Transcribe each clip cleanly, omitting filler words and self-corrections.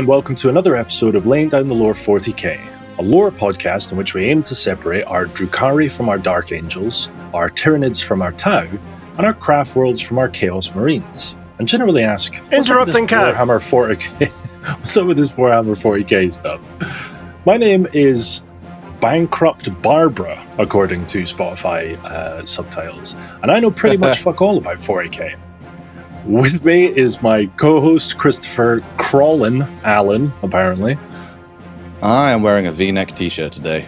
and welcome to another episode of Laying Down the Lore 40k, a lore podcast in which we aim to separate our Drukhari from our Dark Angels, our Tyranids from our Tau, and our Craft Worlds from our Chaos Marines, and generally ask, Interrupting Cat! Warhammer 40k? What's up with this Warhammer 40k stuff? My name is Bankrupt Barbara, according to Spotify subtitles, and I know pretty much fuck all about 40k. With me is my co-host Christopher Crawlin Allen, apparently. I am wearing a V-neck t-shirt today.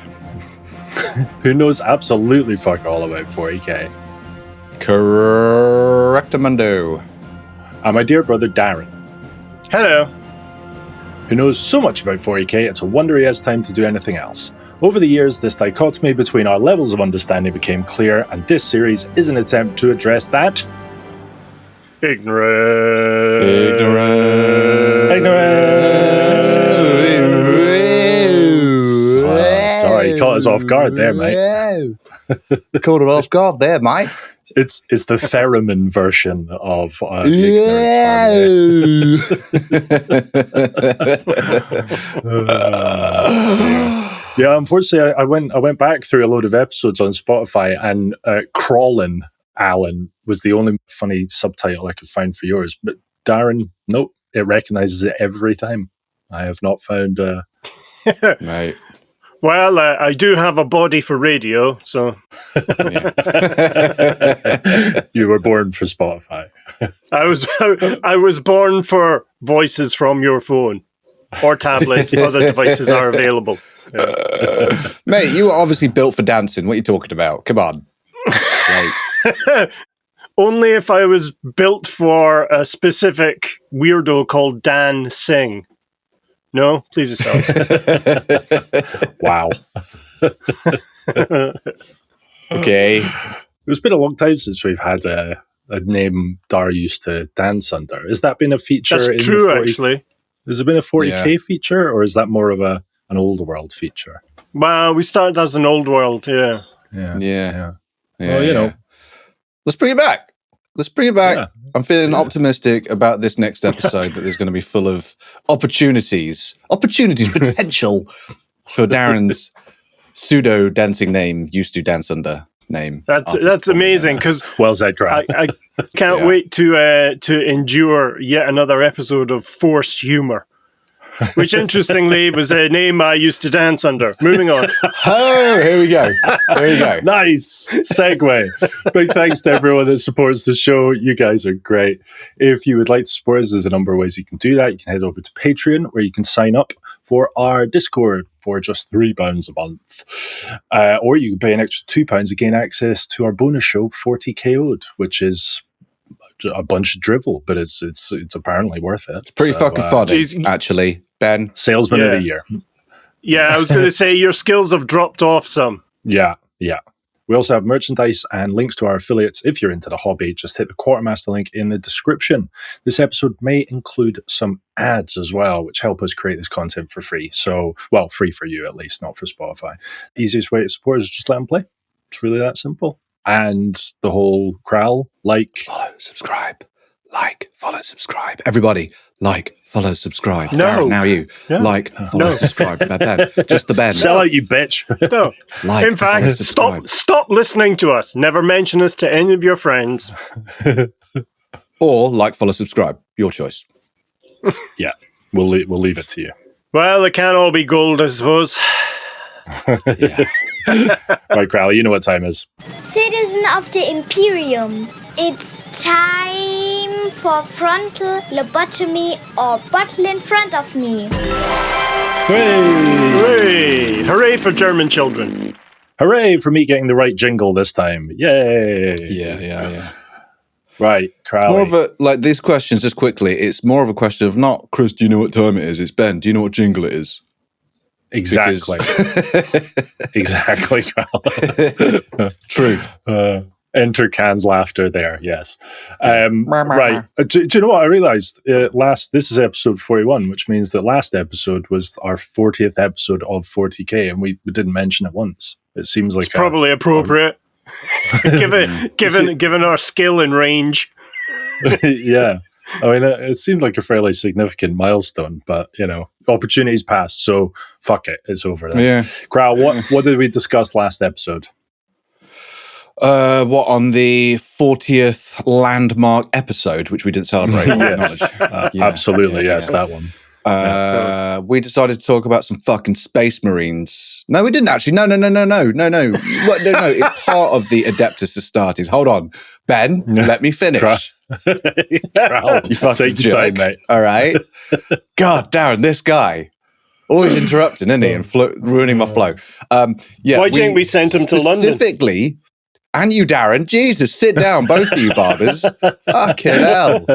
Who knows absolutely fuck all about 40k. Correctamundo. And my dear brother Darren. Hello. Who knows so much about 40k, it's a wonder he has time to do anything else. Over the years, this dichotomy between our levels of understanding became clear, and this series is an attempt to address that. Ignorant. Sorry, you caught us off guard there, mate. Caught it off guard there, mate. It's the theremin version of yeah, unfortunately, I went back through a load of episodes on Spotify, and Crawlin Alan was the only funny subtitle I could find for yours. But Darren, nope, it recognizes it every time. I have not found... Right. Well, I do have a body for radio, so... You were born for Spotify. I was born for voices from your phone. Or tablets, other devices are available. Yeah. Mate, you were obviously built for dancing. What are you talking about? Come on. Like... Only if I was built for a specific weirdo called Dan Singh. No? Please yourself. Wow. Okay. It's been a long time since we've had a name Dar used to dance under. Has that been a feature? That's true, actually. Has it been a 40k feature, or is that more of an old world feature? Well, we started as an old world, yeah. Well, Let's bring it back. Yeah. I'm feeling optimistic about this next episode that there's going to be full of opportunities, potential for Darren's pseudo dancing name used to dance under name. That's amazing, because well said, Grant. I can't wait to endure yet another episode of forced humor. Which, interestingly, was a name I used to dance under. Moving on. Oh, here we go. Nice segue. Big thanks to everyone that supports the show. You guys are great. If you would like to support us, there's a number of ways you can do that. You can head over to Patreon, where you can sign up for our Discord for just £3 a month. Or you can pay an extra £2 to gain access to our bonus show, 40KO'd, which is a bunch of drivel, but it's apparently worth it. It's pretty fucking funny, actually. Ben, salesman of the year. Yeah, I was going to say your skills have dropped off some. Yeah. We also have merchandise and links to our affiliates. If you're into the hobby, just hit the Quartermaster link in the description. This episode may include some ads as well, which help us create this content for free. So, well, free for you at least, not for Spotify. Easiest way to support is just let them play. It's really that simple. And the whole Kral, follow, subscribe. Follow, subscribe. Everybody, follow, subscribe. No. Darren, now you. Yeah. Follow, subscribe. Ben. Just the Ben. Sell out, you bitch. No. In fact, stop listening to us. Never mention us to any of your friends. Or follow, subscribe. Your choice. Yeah, we'll leave it to you. Well, it can't all be gold, I suppose. Yeah. Right, Crowley, you know what time is. Citizen of the Imperium, it's time for frontal lobotomy or bottle in front of me. Hooray! Hooray for German children. Hooray for me getting the right jingle this time. Yay! Yeah. Right, Crowley. More of a, these questions, just quickly, it's more of a question of not, Chris, do you know what time it is? It's Ben, do you know what jingle it is? Exactly. Exactly, Carl. Truth. Enter canned laughter there, yes. Right. Do you know what I realized? This is episode 41, which means that last episode was our 40th episode of 40k, and we didn't mention it once. It seems like it's probably appropriate. Given our skill and range. Yeah. I mean, it seemed like a fairly significant milestone, but, opportunities passed, so fuck it, it's over then. Yeah. Kral, what did we discuss last episode? What, on the 40th landmark episode, which we didn't celebrate? Yes. Absolutely, yes, that one. We decided to talk about some fucking space marines. No, we didn't actually. No. What, no. It's part of the Adeptus Astartes. Hold on, Ben. Let me finish. Kral, You fucking take your time, jerk. mate. All right. God, Darren, this guy always interrupting, isn't he, and ruining my flow. Why do you think we sent him to London? Specifically. And you, Darren. Jesus, sit down, both of you barbers. Fucking hell.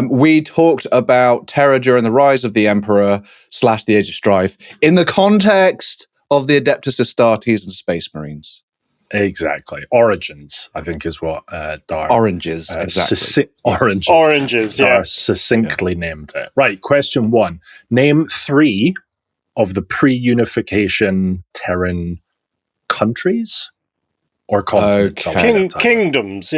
We talked about Terra during the rise of the Emperor / the Age of Strife in the context of the Adeptus Astartes and Space Marines. Exactly. Origins, I think, is what Dar... Oranges, exactly. Oranges, Dar succinctly named it. Right, question 1. Name 3 of the pre-unification Terran countries? Or continents. Okay. Kingdoms,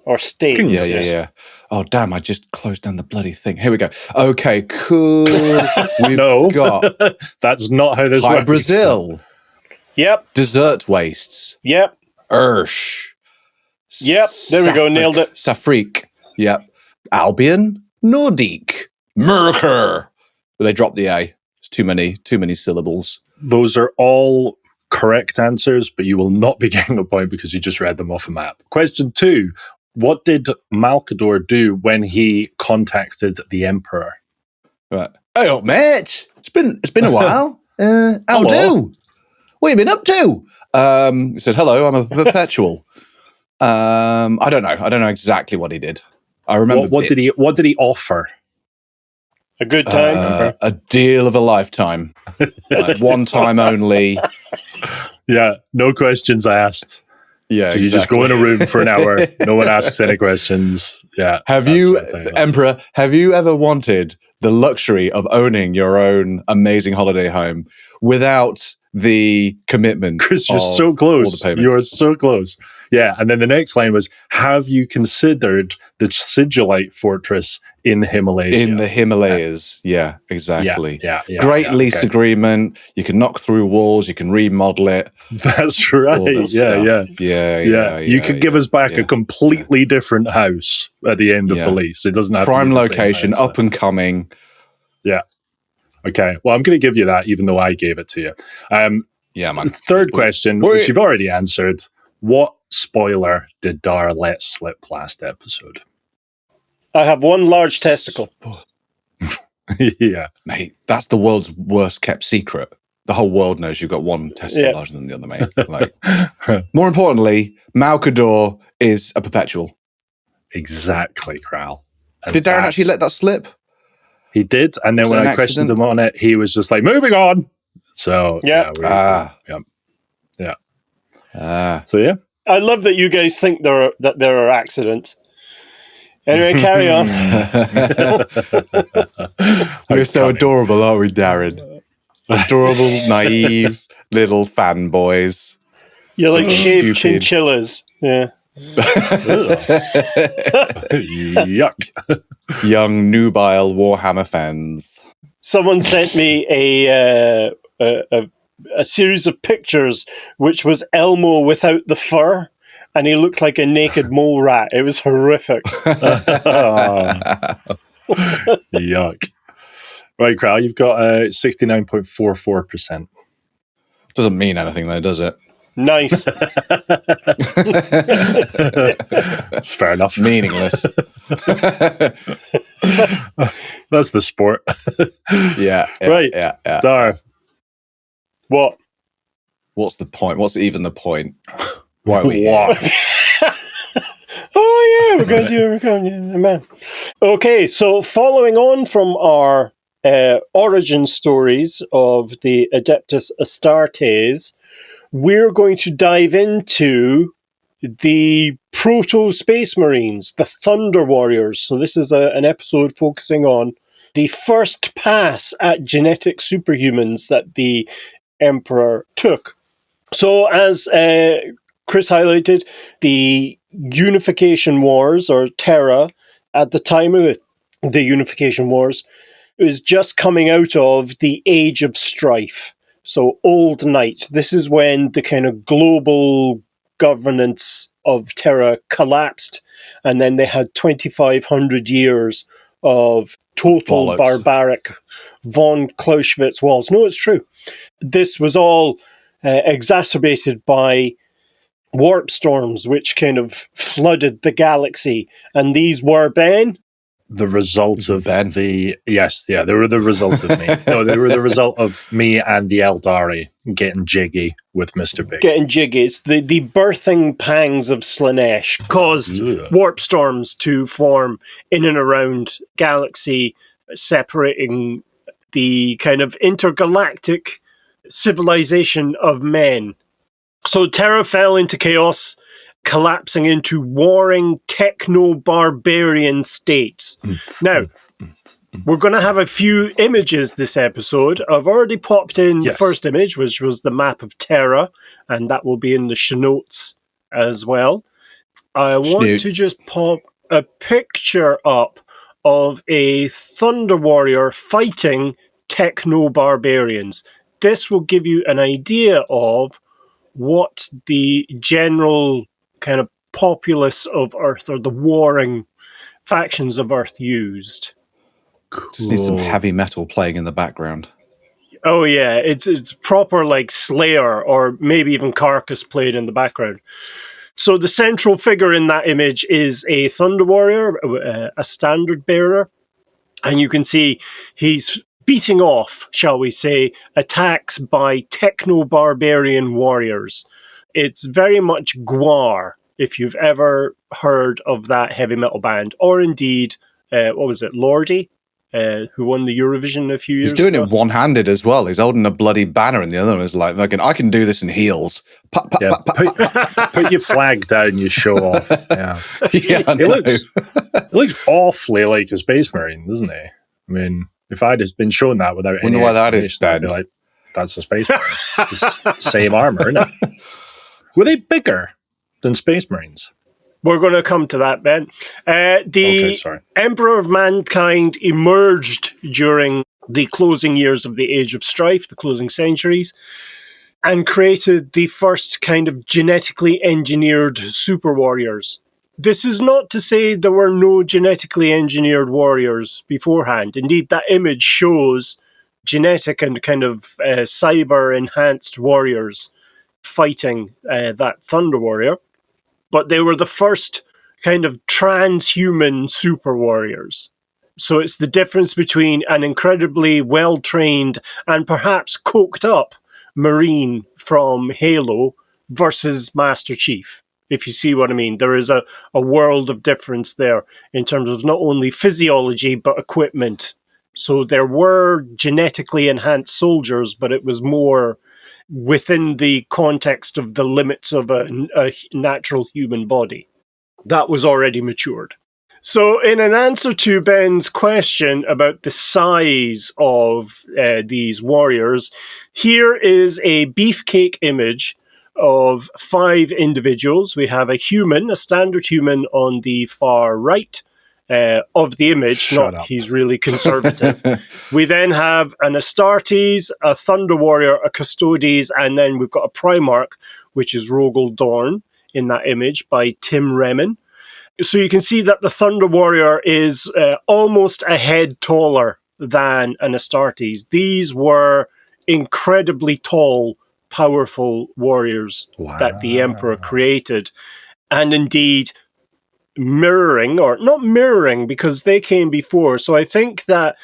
or states. Yeah. Oh, damn, I just closed down the bloody thing. Here we go. Okay, cool. We've got... That's not how this High works. Brazil. Yep. Desert wastes. Yep. Ursh. Yep. There we go. Nailed it. Safrik. Yep. Albion. Nordique. Merker. They dropped the A. It's too many syllables. Those are all correct answers, but you will not be getting a point because you just read them off a map. Question 2. What did Malcador do when he contacted the Emperor? Right. Hey up, mate. It's been a while. How do? What have you been up to? He said, hello, I'm a perpetual. I don't know exactly what he did. I remember. What did he offer? A good time? A deal of a lifetime. One time only. Yeah, no questions asked. Yeah, so you just go in a room for an hour. No one asks any questions. Yeah. Have you, Emperor, have you ever wanted the luxury of owning your own amazing holiday home without the commitment? Chris, you're so close. You're so close. Yeah. And then the next line was, have you considered the Sigillite fortress in Himalaya? In the Himalayas. Yeah, exactly. Yeah. Great lease agreement. You can knock through walls. You can remodel it. That's right. Yeah. You could give us back a completely different house at the end of the lease. It doesn't have prime to be location, up and coming. Yeah. Okay. Well, I'm going to give you that, even though I gave it to you. Yeah, man. Third question, which you've already answered. What spoiler did Dar let slip last episode? I have one large testicle. Yeah. Mate, that's the world's worst kept secret. The whole world knows you've got one testicle larger than the other, mate. Like, more importantly, Malcador is a perpetual. Exactly, Kral. Did Darren actually let that slip? He did, and then when I questioned him on it, he was just like, moving on. So, So, yeah. I love that you guys think there are accidents. Anyway, carry on. We're so adorable, aren't we, Darren? Adorable, naive, little fanboys. You're like shaved chinchillas. Yeah. Yuck. Young, nubile Warhammer fans. Someone sent me a series of pictures, which was Elmo without the fur, and he looked like a naked mole rat. It was horrific. Yuck. Right, Kral, you've got 69.44%. Doesn't mean anything, though, does it? Nice. Fair enough. Meaningless. That's the sport. Yeah. Right. Yeah. Dar. What? What's the point? What's even the point? Why are we here? Oh, yeah, we're going, yeah, man. Okay, so following on from our origin stories of the Adeptus Astartes, we're going to dive into the Proto-Space Marines, the Thunder Warriors. So this is an episode focusing on the first pass at genetic superhumans that the Emperor took. So as Chris highlighted, the Unification Wars, or Terra, at the time of the Unification Wars. It was just coming out of the Age of Strife. So Old Night. This is when the kind of global governance of Terra collapsed, and then they had 2,500 years of total Bollocks. barbaric von Clausewitz walls. No, it's true. This was all exacerbated by warp storms, which kind of flooded the galaxy. And these were, Ben? The result of Ben. they were the result of me. No, they were the result of me and the Eldari getting jiggy with Mr. Big. Getting jiggy. It's the birthing pangs of Slanesh caused warp storms to form in and around galaxy, separating the kind of intergalactic civilization of men. So Terra fell into chaos, collapsing into warring techno-barbarian states. Now, we're going to have a few images this episode. I've already popped in the first image, which was the map of Terra, and that will be in the show notes as well. I want to just pop a picture up of a Thunder Warrior fighting techno-barbarians. This will give you an idea of what the general kind of populace of Earth, or the warring factions of Earth, used. Cool. Just need some heavy metal playing in the background. Oh yeah, it's proper like Slayer, or maybe even Carcass played in the background. So the central figure in that image is a Thunder Warrior, a standard bearer, and you can see he's beating off, shall we say, attacks by techno-barbarian warriors. It's very much Gwar, if you've ever heard of that heavy metal band, or indeed, what was it, Lordi, who won the Eurovision a few years ago. He's doing it one-handed as well. He's holding a bloody banner, and the other one is like, I can do this in heels. Put your flag down, you show off. Yeah, it looks awfully like a Space Marine, doesn't he? I mean, if I'd have been shown that without any why that is, I'd be like, that's a Space Marine. It's the same armor, isn't it? Were they bigger than Space Marines? We're going to come to that, Ben. Emperor of Mankind emerged during the closing years of the Age of Strife, the closing centuries, and created the first kind of genetically engineered super warriors. This is not to say there were no genetically engineered warriors beforehand. Indeed, that image shows genetic and kind of cyber-enhanced warriors fighting that Thunder Warrior. But they were the first kind of transhuman super warriors. So it's the difference between an incredibly well-trained and perhaps coked up Marine from Halo versus Master Chief. If you see what I mean, there is a world of difference there in terms of not only physiology, but equipment. So there were genetically enhanced soldiers, but it was more within the context of the limits of a natural human body. That was already matured. So in an answer to Ben's question about the size of these warriors, here is a beefcake image of 5 individuals. We have a human, a standard human on the far right of the image. He's really conservative. We then have an Astartes, a Thunder Warrior, a Custodes, and then we've got a Primarch, which is Rogel Dorn in that image by Tim Remen. So you can see that the Thunder Warrior is almost a head taller than an Astartes. These were incredibly tall, powerful warriors that the Emperor created. And indeed, mirroring, or not mirroring, because they came before. So I think that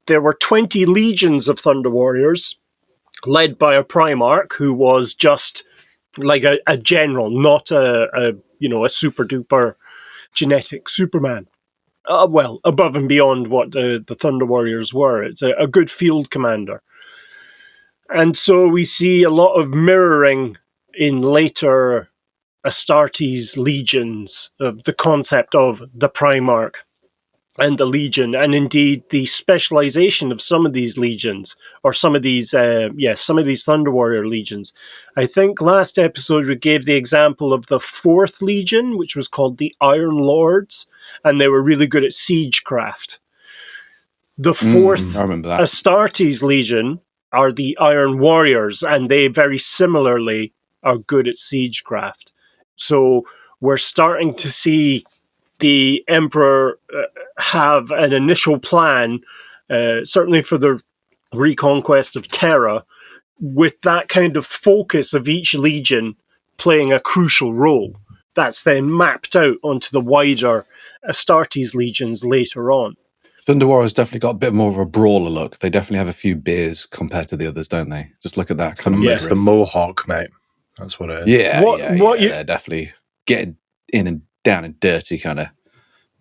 there were 20 legions of Thunder Warriors, led by a Primarch who was just like a general, not a super duper genetic Superman. Well, above and beyond what the Thunder Warriors were. It's a good field commander. And so we see a lot of mirroring in later Astartes legions of the concept of the Primarch and the Legion, and indeed the specialization of some of these legions, or some of these Thunder Warrior legions. I think last episode we gave the example of the 4th Legion, which was called the Iron Lords, and they were really good at siegecraft. The fourth I remember that. Astartes Legion are the Iron Warriors, and they very similarly are good at siegecraft. So we're starting to see the Emperor have an initial plan, certainly for the reconquest of Terra, with that kind of focus of each legion playing a crucial role. That's then mapped out onto the wider Astartes legions later on. Thunder Warriors definitely got a bit more of a brawler look. They definitely have a few beers compared to the others, don't they? Just look at that kind of It's the Mohawk, mate. That's what it is. Yeah, they're definitely getting in and down and dirty kind of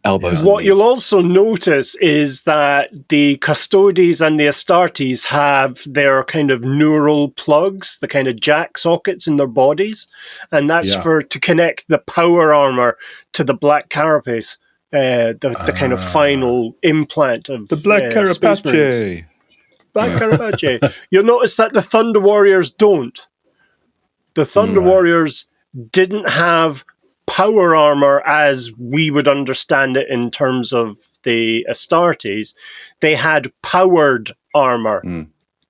elbows. What you'll also notice is that the Custodes and the Astartes have their kind of neural plugs, the kind of jack sockets in their bodies, and that's to connect the power armor to the black carapace, the kind of final implant of the black carapace. Black carapace. You'll notice that the Thunder Warriors don't. The Thunder Warriors didn't have power armor as we would understand it in terms of the Astartes. They had powered armor.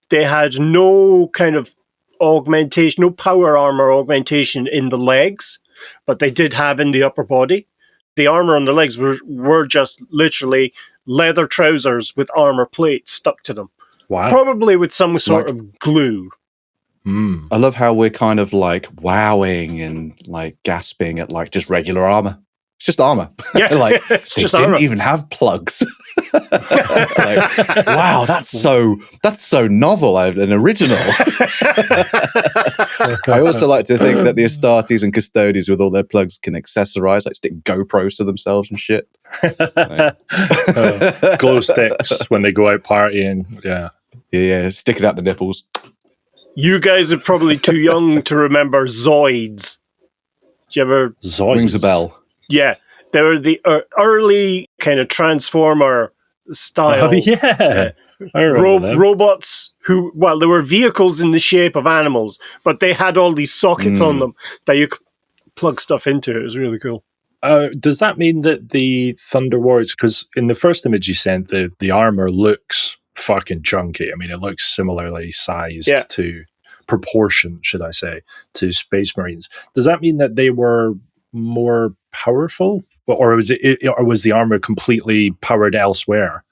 They had no kind of augmentation, no power armor augmentation in the legs, but they did have in the upper body. The armor on the legs were just literally leather trousers with armor plates stuck to them. Wow. Probably with some sort of glue. I love how we're kind of like wowing and like gasping at like just regular armor. It's just armor. Yeah, like it's they just didn't armor. even have plugs. Like, wow, that's so novel and original. I also like to think that the Astartes and Custodes with all their plugs can accessorize, like stick GoPros to themselves and shit. Glow sticks when they go out partying. Yeah, stick it out the nipples. You guys are probably too young to remember Zoids. Did you ever... Zoids? Rings a bell. Yeah, they were the early kind of Transformer style. Oh, yeah. I remember them. Robots who, well, they were vehicles in the shape of animals, but they had all these sockets on them that you could plug stuff into. It was really cool. Does that mean that the Thunder Warriors, because in the first image you sent, the armor looks fucking chunky. I mean, it looks similarly sized to proportion, should I say, to Space Marines. Does that mean that they were more powerful, or was the armor completely powered elsewhere?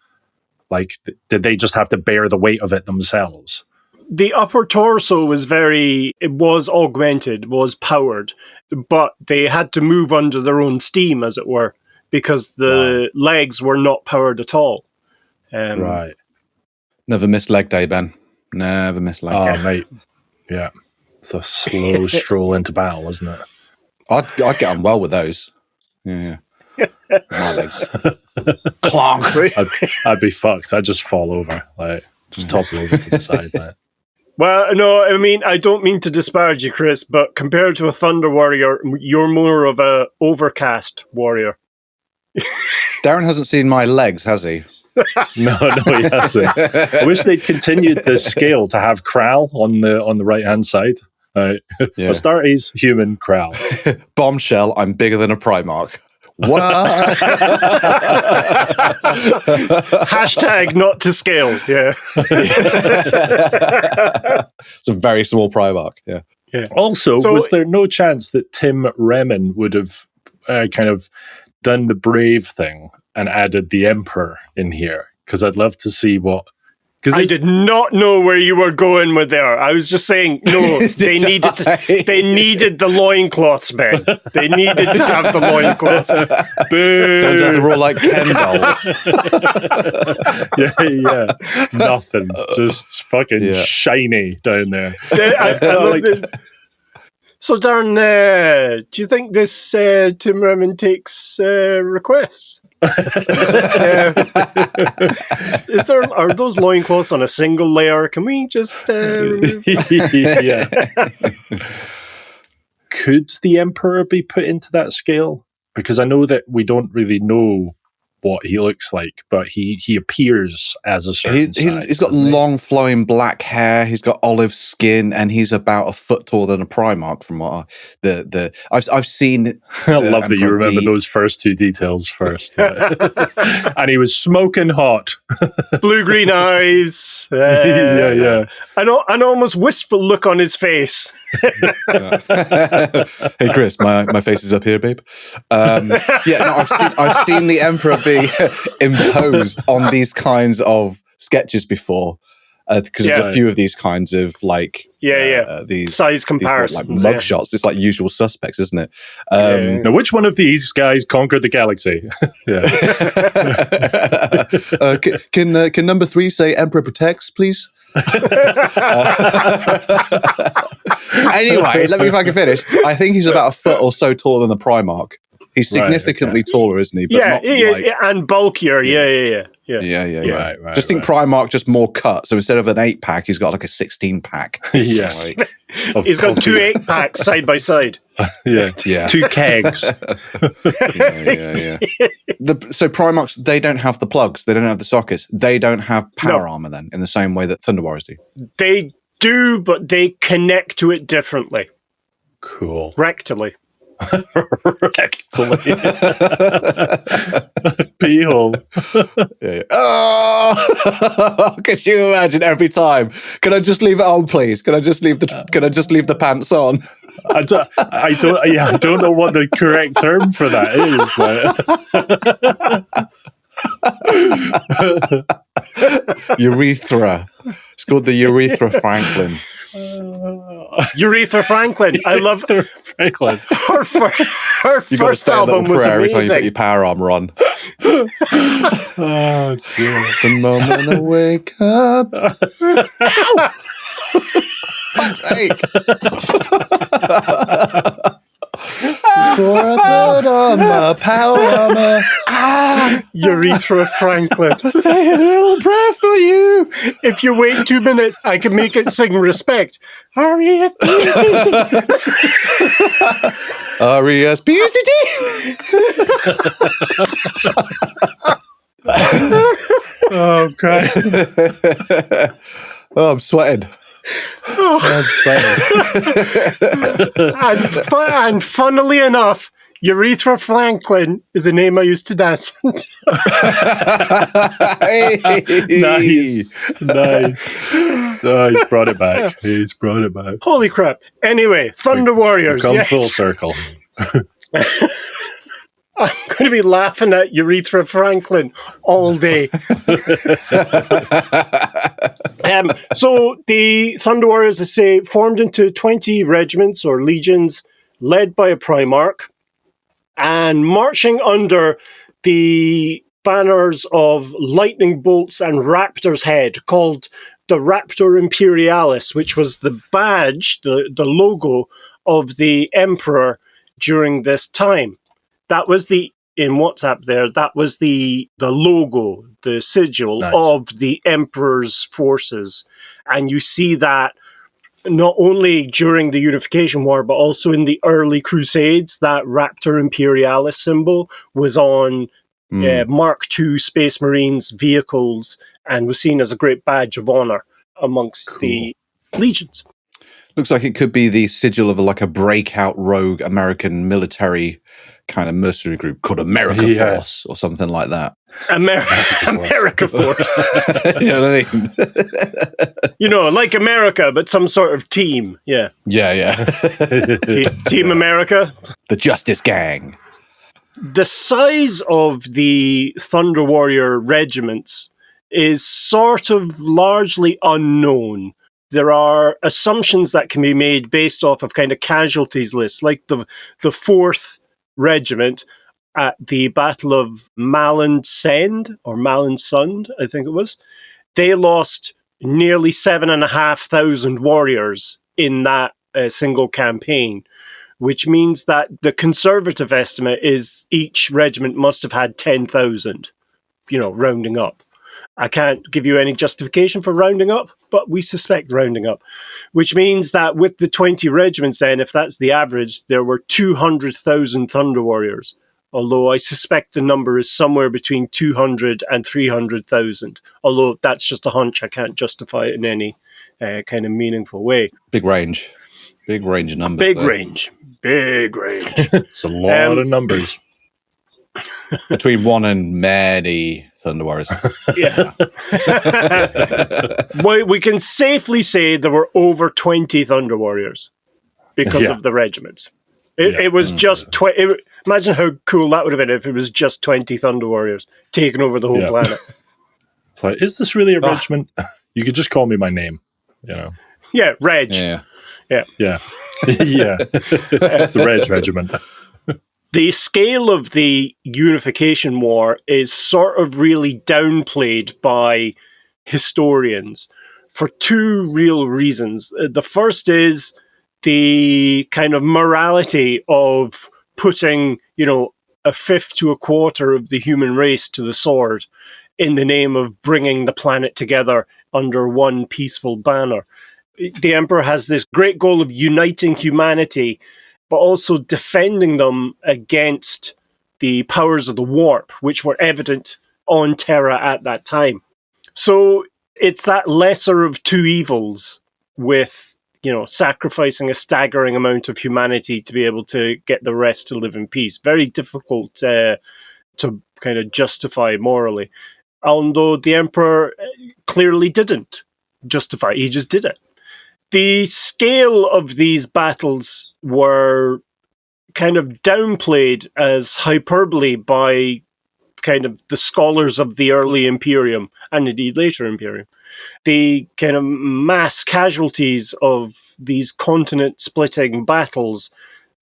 Like, did they just have to bear the weight of it themselves? The upper torso was augmented, was powered, but they had to move under their own steam, as it were, because the legs were not powered at all. Right. Never missed leg day, Ben. Never missed leg day. Oh, mate. Yeah. It's a slow stroll into battle, isn't it? I'd get on well with those. Yeah. My legs. Clonk. I'd be fucked. I'd just fall over. Like, just topple over to the side. Like. Well, no, I mean, I don't mean to disparage you, Chris, but compared to a Thunder Warrior, you're more of a Overcast warrior. Darren hasn't seen my legs, has he? No, he hasn't. I wish they'd continued the scale to have Kral on the right hand side. Astartes, human, Kral. Bombshell, I'm bigger than a Primarch. What? Hashtag not to scale. Yeah. It's a very small Primarch. Yeah. Also, was there no chance that Tim Remen would have kind of done the brave thing and added the Emperor in here? Because I'd love to see what. I did not know where you were going with there. I was just saying, no, they needed the loincloths, Ben. They needed to have the loincloths. Boo. Turns out they're all like Ken dolls. Yeah. Nothing. Just fucking shiny down there. I loved it. So, Darren, do you think this Tim Remen takes requests? Are those loincloths on a single layer? Can we just remove? Yeah. Could the Emperor be put into that scale? Because I know that we don't really know what he looks like, but he appears as a certain size. He's got long flowing black hair. He's got olive skin, and he's about a foot taller than a Primarch. From what I've seen. I love that you remember those first two details first. And he was smoking hot, blue-green eyes. Yeah. An almost wistful look on his face. Hey Chris, my face is up here, babe. I've seen the Emperor be imposed on these kinds of sketches before, because there's a few of these kinds of these size comparisons, these, mug shots. It's like Usual Suspects, isn't it? Now, which one of these guys conquered the galaxy? Can number 3 say Emperor protects, please? Anyway, let me if I can finish. I think he's about a foot or so taller than the Primarch. He's significantly taller, isn't he? But and bulkier. Yeah. Right. Just think Primarch, just more cut. So instead of an 8-pack, he's got like a 16-pack. Yes. He's got 2 8-packs side by side. Yeah. 2 kegs. So Primarchs, they don't have the plugs. They don't have the sockets. They don't have power armor then, in the same way that Thunder Warriors do. They do, but they connect to it differently. Cool. Rectally. Pee hole. Oh, could you imagine every time? Can I just leave it on, please? Can I just leave the pants on? I don't know what the correct term for that is. Urethra. It's called the Urethra Franklin. Urethra Franklin. I love Franklin. Her first album was every amazing. time you put your power armor on. Oh dear. The moment I wake up. Ow! Fuck's sake. Before I put on my power armor. Urethra Franklin. Say a little prayer for you. If you wait 2 minutes, I can make it sing Respect. R-E-S-P-E-C-T. R-E-S-P-E-C-T. Oh, God. Oh, I'm sweating. I'm sweating. And funnily enough, Urethra Franklin is a name I used to dance. Hey. Nice. Oh, he's brought it back. Holy crap. Anyway, Thunder Warriors. Come Yes. full circle. I'm going to be laughing at Urethra Franklin all day. So the Thunder Warriors, as I say, formed into 20 regiments or legions led by a Primarch and marching under the banners of lightning bolts and Raptor's head, called the Raptor Imperialis, which was the badge, the logo of the Emperor during this time. That was in WhatsApp there, that was the logo, the sigil of the Emperor's forces. And you see that not only during the Unification War, but also in the early Crusades. That Raptor Imperialis symbol was on Mark II Space Marines vehicles and was seen as a great badge of honor amongst the legions. Looks like it could be the sigil of a breakout rogue American military kind of mercenary group called America Force or something like that. America Force. You know what I mean? You know, like America, but some sort of team. Yeah. Yeah. Team America. The Justice Gang. The size of the Thunder Warrior regiments is sort of largely unknown. There are assumptions that can be made based off of kind of casualties lists, like the 4th Regiment at the Battle of Malensund, I think it was. They lost nearly 7,500 warriors in that single campaign, which means that the conservative estimate is each regiment must have had 10,000, rounding up. I can't give you any justification for rounding up, but we suspect rounding up, which means that with the 20 regiments then, if that's the average, there were 200,000 Thunder Warriors although I suspect the number is somewhere between 200 and 300,000. Although that's just a hunch, I can't justify it in any kind of meaningful way. Big range. Big range of numbers. Big there. range. Big range. It's a lot of numbers. Between one and many Thunder Warriors. Yeah. Well, we can safely say there were over 20 Thunder Warriors because of the regiments. It was just 20. Imagine how cool that would have been if it was just 20 Thunder Warriors taking over the whole planet. It's like, is this really a regiment? You could just call me my name, Yeah, Reg. Yeah. Yeah. Yeah. It's the Reg Regiment. The scale of the Unification War is sort of really downplayed by historians for two real reasons. The first is the kind of morality of putting, a fifth to a quarter of the human race to the sword in the name of bringing the planet together under one peaceful banner. The Emperor has this great goal of uniting humanity, but also defending them against the powers of the warp, which were evident on Terra at that time. So it's that lesser of two evils with, sacrificing a staggering amount of humanity to be able to get the rest to live in peace. Very difficult to kind of justify morally. Although the Emperor clearly didn't justify it, he just did it. The scale of these battles were kind of downplayed as hyperbole by kind of the scholars of the early Imperium and indeed later Imperium. The kind of mass casualties of these continent-splitting battles,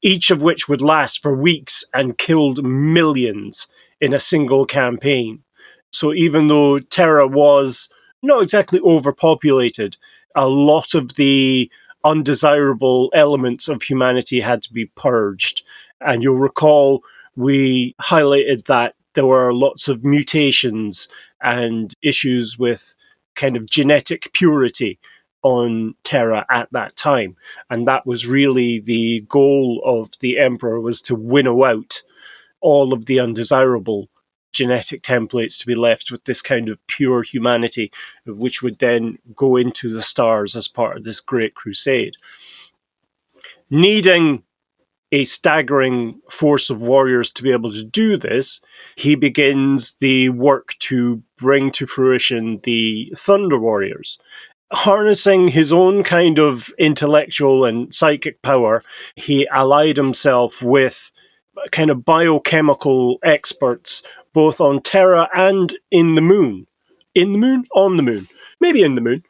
each of which would last for weeks and killed millions in a single campaign. So even though Terra was not exactly overpopulated, a lot of the undesirable elements of humanity had to be purged. And you'll recall we highlighted that there were lots of mutations and issues with kind of genetic purity on Terra at that time. And that was really the goal of the Emperor, was to winnow out all of the undesirable genetic templates to be left with this kind of pure humanity, which would then go into the stars as part of this great crusade. Needing a staggering force of warriors to be able to do this, he begins the work to bring to fruition the Thunder Warriors. Harnessing his own kind of intellectual and psychic power, he allied himself with kind of biochemical experts both on Terra and in the moon. In the moon? On the moon. Maybe in the moon.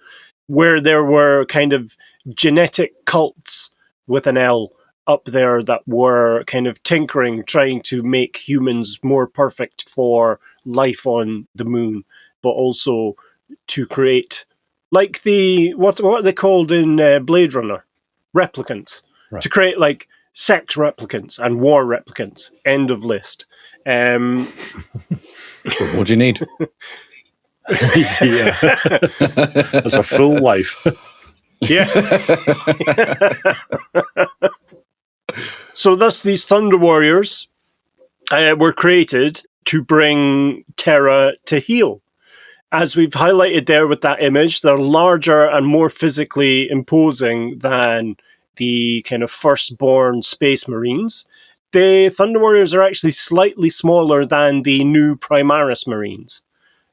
Where there were kind of genetic cults with an L up there that were kind of tinkering, trying to make humans more perfect for life on the moon, but also to create, like what are they called in Blade Runner? Replicants. Right. To create like sex replicants and war replicants. End of list. What do you need? Yeah. That's a full life. Yeah. So thus these Thunder Warriors were created to bring Terra to heel. As we've highlighted there with that image, they're larger and more physically imposing than the kind of firstborn Space Marines. The Thunder Warriors are actually slightly smaller than the new Primaris Marines.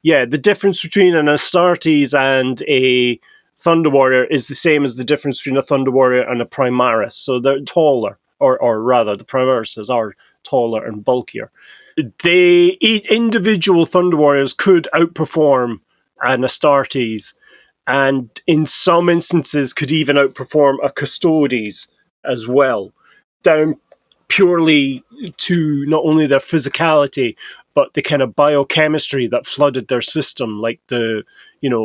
Yeah, the difference between an Astartes and a Thunder Warrior is the same as the difference between a Thunder Warrior and a Primaris. So they're taller, or rather, the Primarises are taller and bulkier. Individual Thunder Warriors could outperform an Astartes, and in some instances could even outperform a Custodes as well, down purely to not only their physicality, but the kind of biochemistry that flooded their system, like the,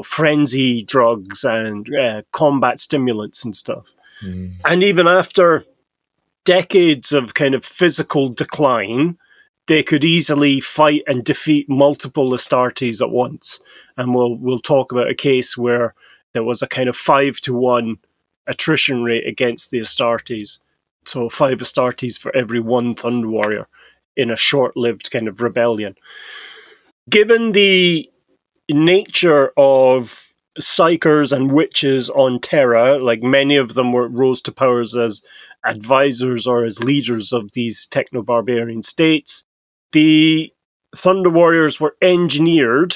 frenzy drugs and combat stimulants and stuff. Mm. And even after decades of kind of physical decline, they could easily fight and defeat multiple Astartes at once. And we'll talk about a case where there was a kind of 5-to-1 attrition rate against the Astartes. So 5 Astartes for every 1 Thunder Warrior in a short-lived kind of rebellion. Given the nature of psychers and witches on Terra, like many of them rose to powers as advisors or as leaders of these techno-barbarian states, the Thunder Warriors were engineered,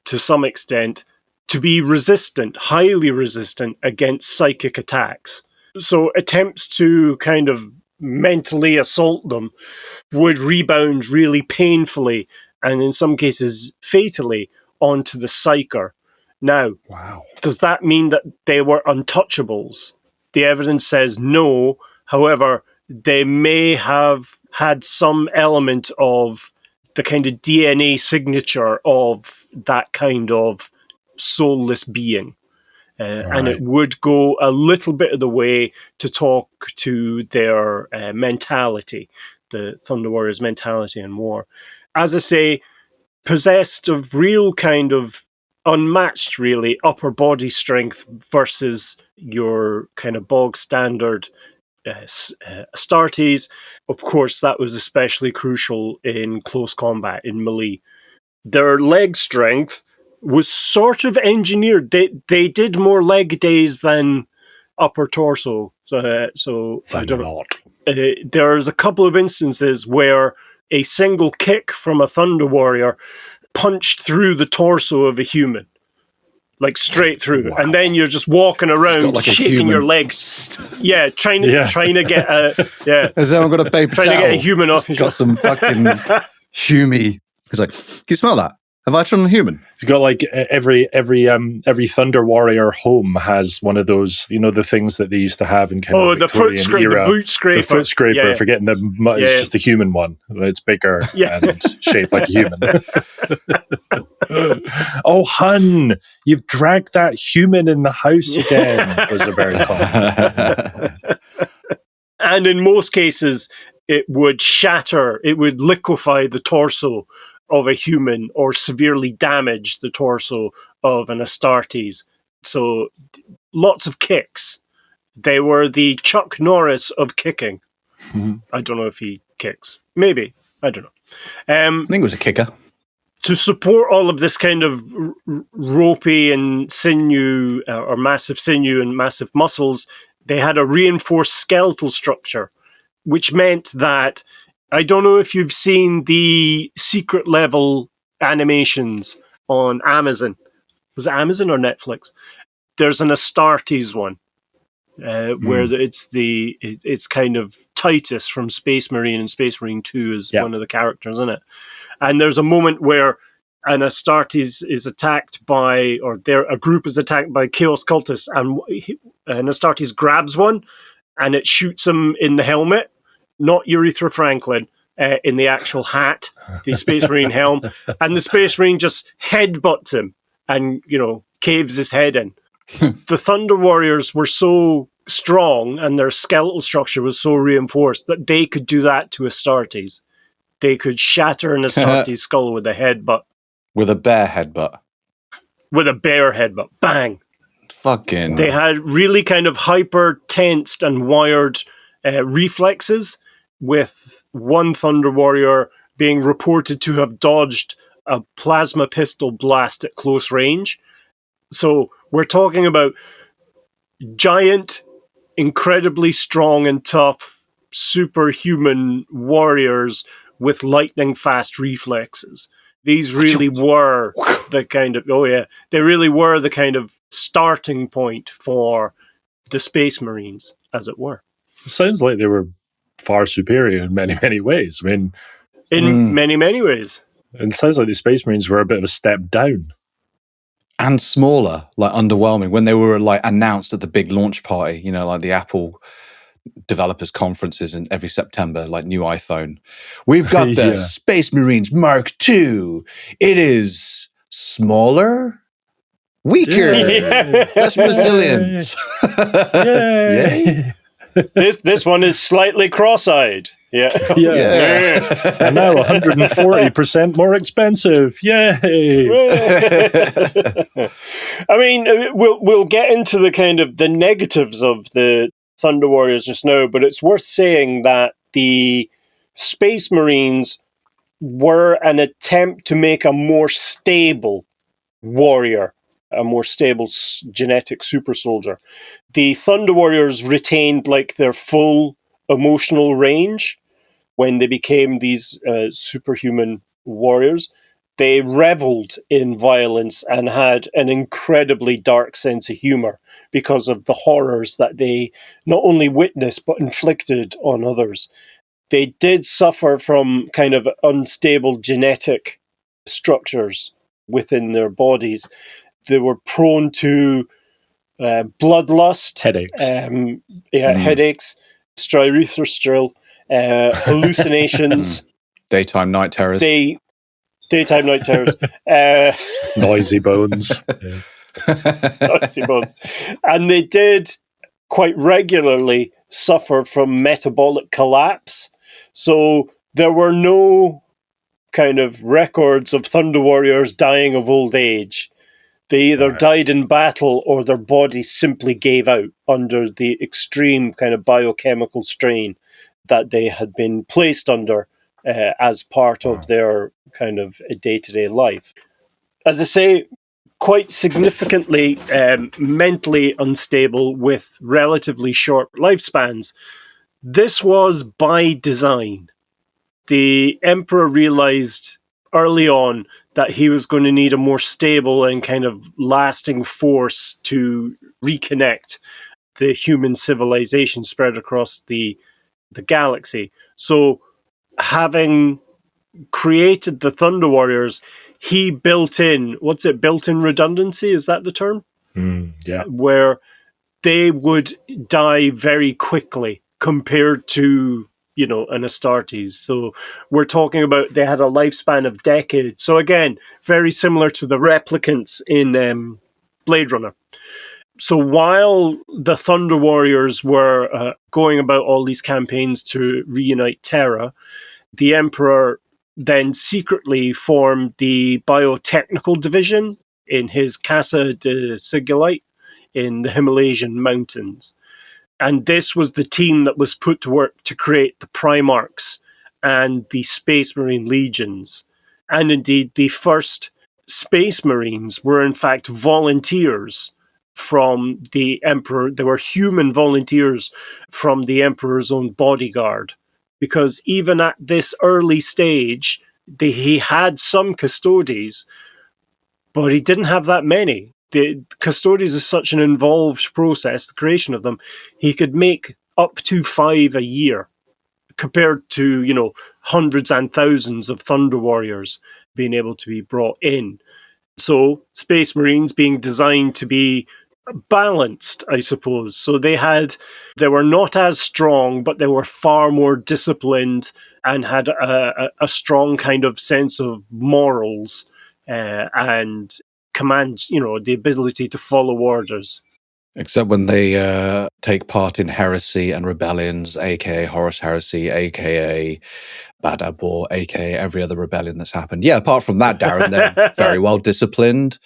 to some extent, to be resistant, highly resistant against psychic attacks. So attempts to kind of mentally assault them would rebound really painfully, and in some cases fatally, onto the psyker. Now, does that mean that they were untouchables? The evidence says no. However, they may have had some element of the kind of DNA signature of that kind of soulless being. And it would go a little bit of the way to talk to their mentality, the Thunder Warriors' mentality in war. As I say, possessed of real kind of unmatched, really, upper body strength versus your kind of bog standard Astartes. Of course, that was especially crucial in close combat, in melee. Their leg strength was sort of engineered. They did more leg days than upper torso. So I don't know. There's a couple of instances where a single kick from a Thunder Warrior punched through the torso of a human, like straight through, and then you're just walking around like shaking your legs, trying to get a Has anyone got a paper trying towel? to get a human off? Got some fucking humie. He's like, can you smell that? Have I tried on a human? He's got like every Thunder Warrior home has one of those, the things that they used to have in kind of Victorian era. The boot scraper. The foot scraper, forgetting that it's just a human one. It's bigger and shaped like a human. Oh, hun, you've dragged that human in the house again, was a very common. And in most cases, it would shatter, it would liquefy the torso of a human or severely damage the torso of an Astartes. So lots of kicks. They were the Chuck Norris of kicking. Mm-hmm. I don't know if he kicks. Maybe. I don't know. I think it was a kicker. To support all of this kind of ropey and sinew, or massive sinew and massive muscles, they had a reinforced skeletal structure, which meant that, I don't know if you've seen the secret level animations on Amazon. Was it Amazon or Netflix? There's an Astartes one where it's kind of Titus from Space Marine, and Space Marine 2 is one of the characters in it. And there's a moment where an Astartes is attacked by, or a group is attacked by Chaos cultists, and an Astartes grabs one and it shoots him in the helmet. Not Urethra Franklin, in the actual hat, the Space Marine helm, and the Space Marine just headbutts him and, caves his head in. The Thunder Warriors were so strong and their skeletal structure was so reinforced that they could do that to Astartes. They could shatter an Astartes skull with a headbutt. With a bear headbutt. With a bear headbutt. Bang. Fucking. They had really kind of hyper tensed and wired reflexes, with one Thunder Warrior being reported to have dodged a plasma pistol blast at close range. So we're talking about giant, incredibly strong and tough, superhuman warriors with lightning fast reflexes. These really were the kind of, they really were the kind of starting point for the Space Marines, as it were. It sounds like they were far superior in many, many ways. I mean, in many, many ways. It sounds like the Space Marines were a bit of a step down. And smaller, like underwhelming. When they were like announced at the big launch party, like the Apple developers conferences in every September, like new iPhone. We've got the Space Marines Mark II. It is smaller, weaker, less resilient. Yay. This one is slightly cross-eyed. Yeah. And now 140% more expensive. Yay! I mean, we'll get into the kind of the negatives of the Thunder Warriors just now, but it's worth saying that the Space Marines were an attempt to make a more stable warrior, a more stable genetic super soldier. The Thunder Warriors retained like their full emotional range when they became these superhuman warriors. They reveled in violence and had an incredibly dark sense of humor because of the horrors that they not only witnessed but inflicted on others. They did suffer from kind of unstable genetic structures within their bodies. They were prone to bloodlust, Headaches. Headaches, styrethrostril, hallucinations, Daytime night terrors. Daytime night terrors, Noisy bones. noisy bones, and they did quite regularly suffer from metabolic collapse. So there were no kind of records of Thunder Warriors dying of old age. They either died in battle or their bodies simply gave out under the extreme kind of biochemical strain that they had been placed under as part of their kind of day-to-day life. As I say, quite significantly mentally unstable with relatively short lifespans. This was by design. The Emperor realized early on that he was going to need a more stable and kind of lasting force to reconnect the human civilization spread across the galaxy. So, having created the Thunder Warriors, he built in redundancy? Is that the term? Yeah. Where they would die very quickly compared to, an Astartes. So we're talking about they had a lifespan of decades. So again, very similar to the replicants in Blade Runner. So while the Thunder Warriors were going about all these campaigns to reunite Terra, the Emperor then secretly formed the biotechnical division in his Casa de Sigillite in the Himalayan mountains. And this was the team that was put to work to create the Primarchs and the Space Marine Legions. And indeed, the first Space Marines were in fact volunteers from the Emperor. They were human volunteers from the Emperor's own bodyguard. Because even at this early stage, he had some Custodes, but he didn't have that many. The Custodes is such an involved process, the creation of them. He could make up to 5 a year, compared to, hundreds and thousands of Thunder Warriors being able to be brought in. So Space Marines being designed to be balanced, I suppose. So they were not as strong, but they were far more disciplined and had a strong kind of sense of morals and commands, the ability to follow orders. Except when they take part in heresy and rebellions, aka Horus Heresy, aka Bad Ab War, aka every other rebellion that's happened. Yeah, apart from that, Darren, they're very well disciplined.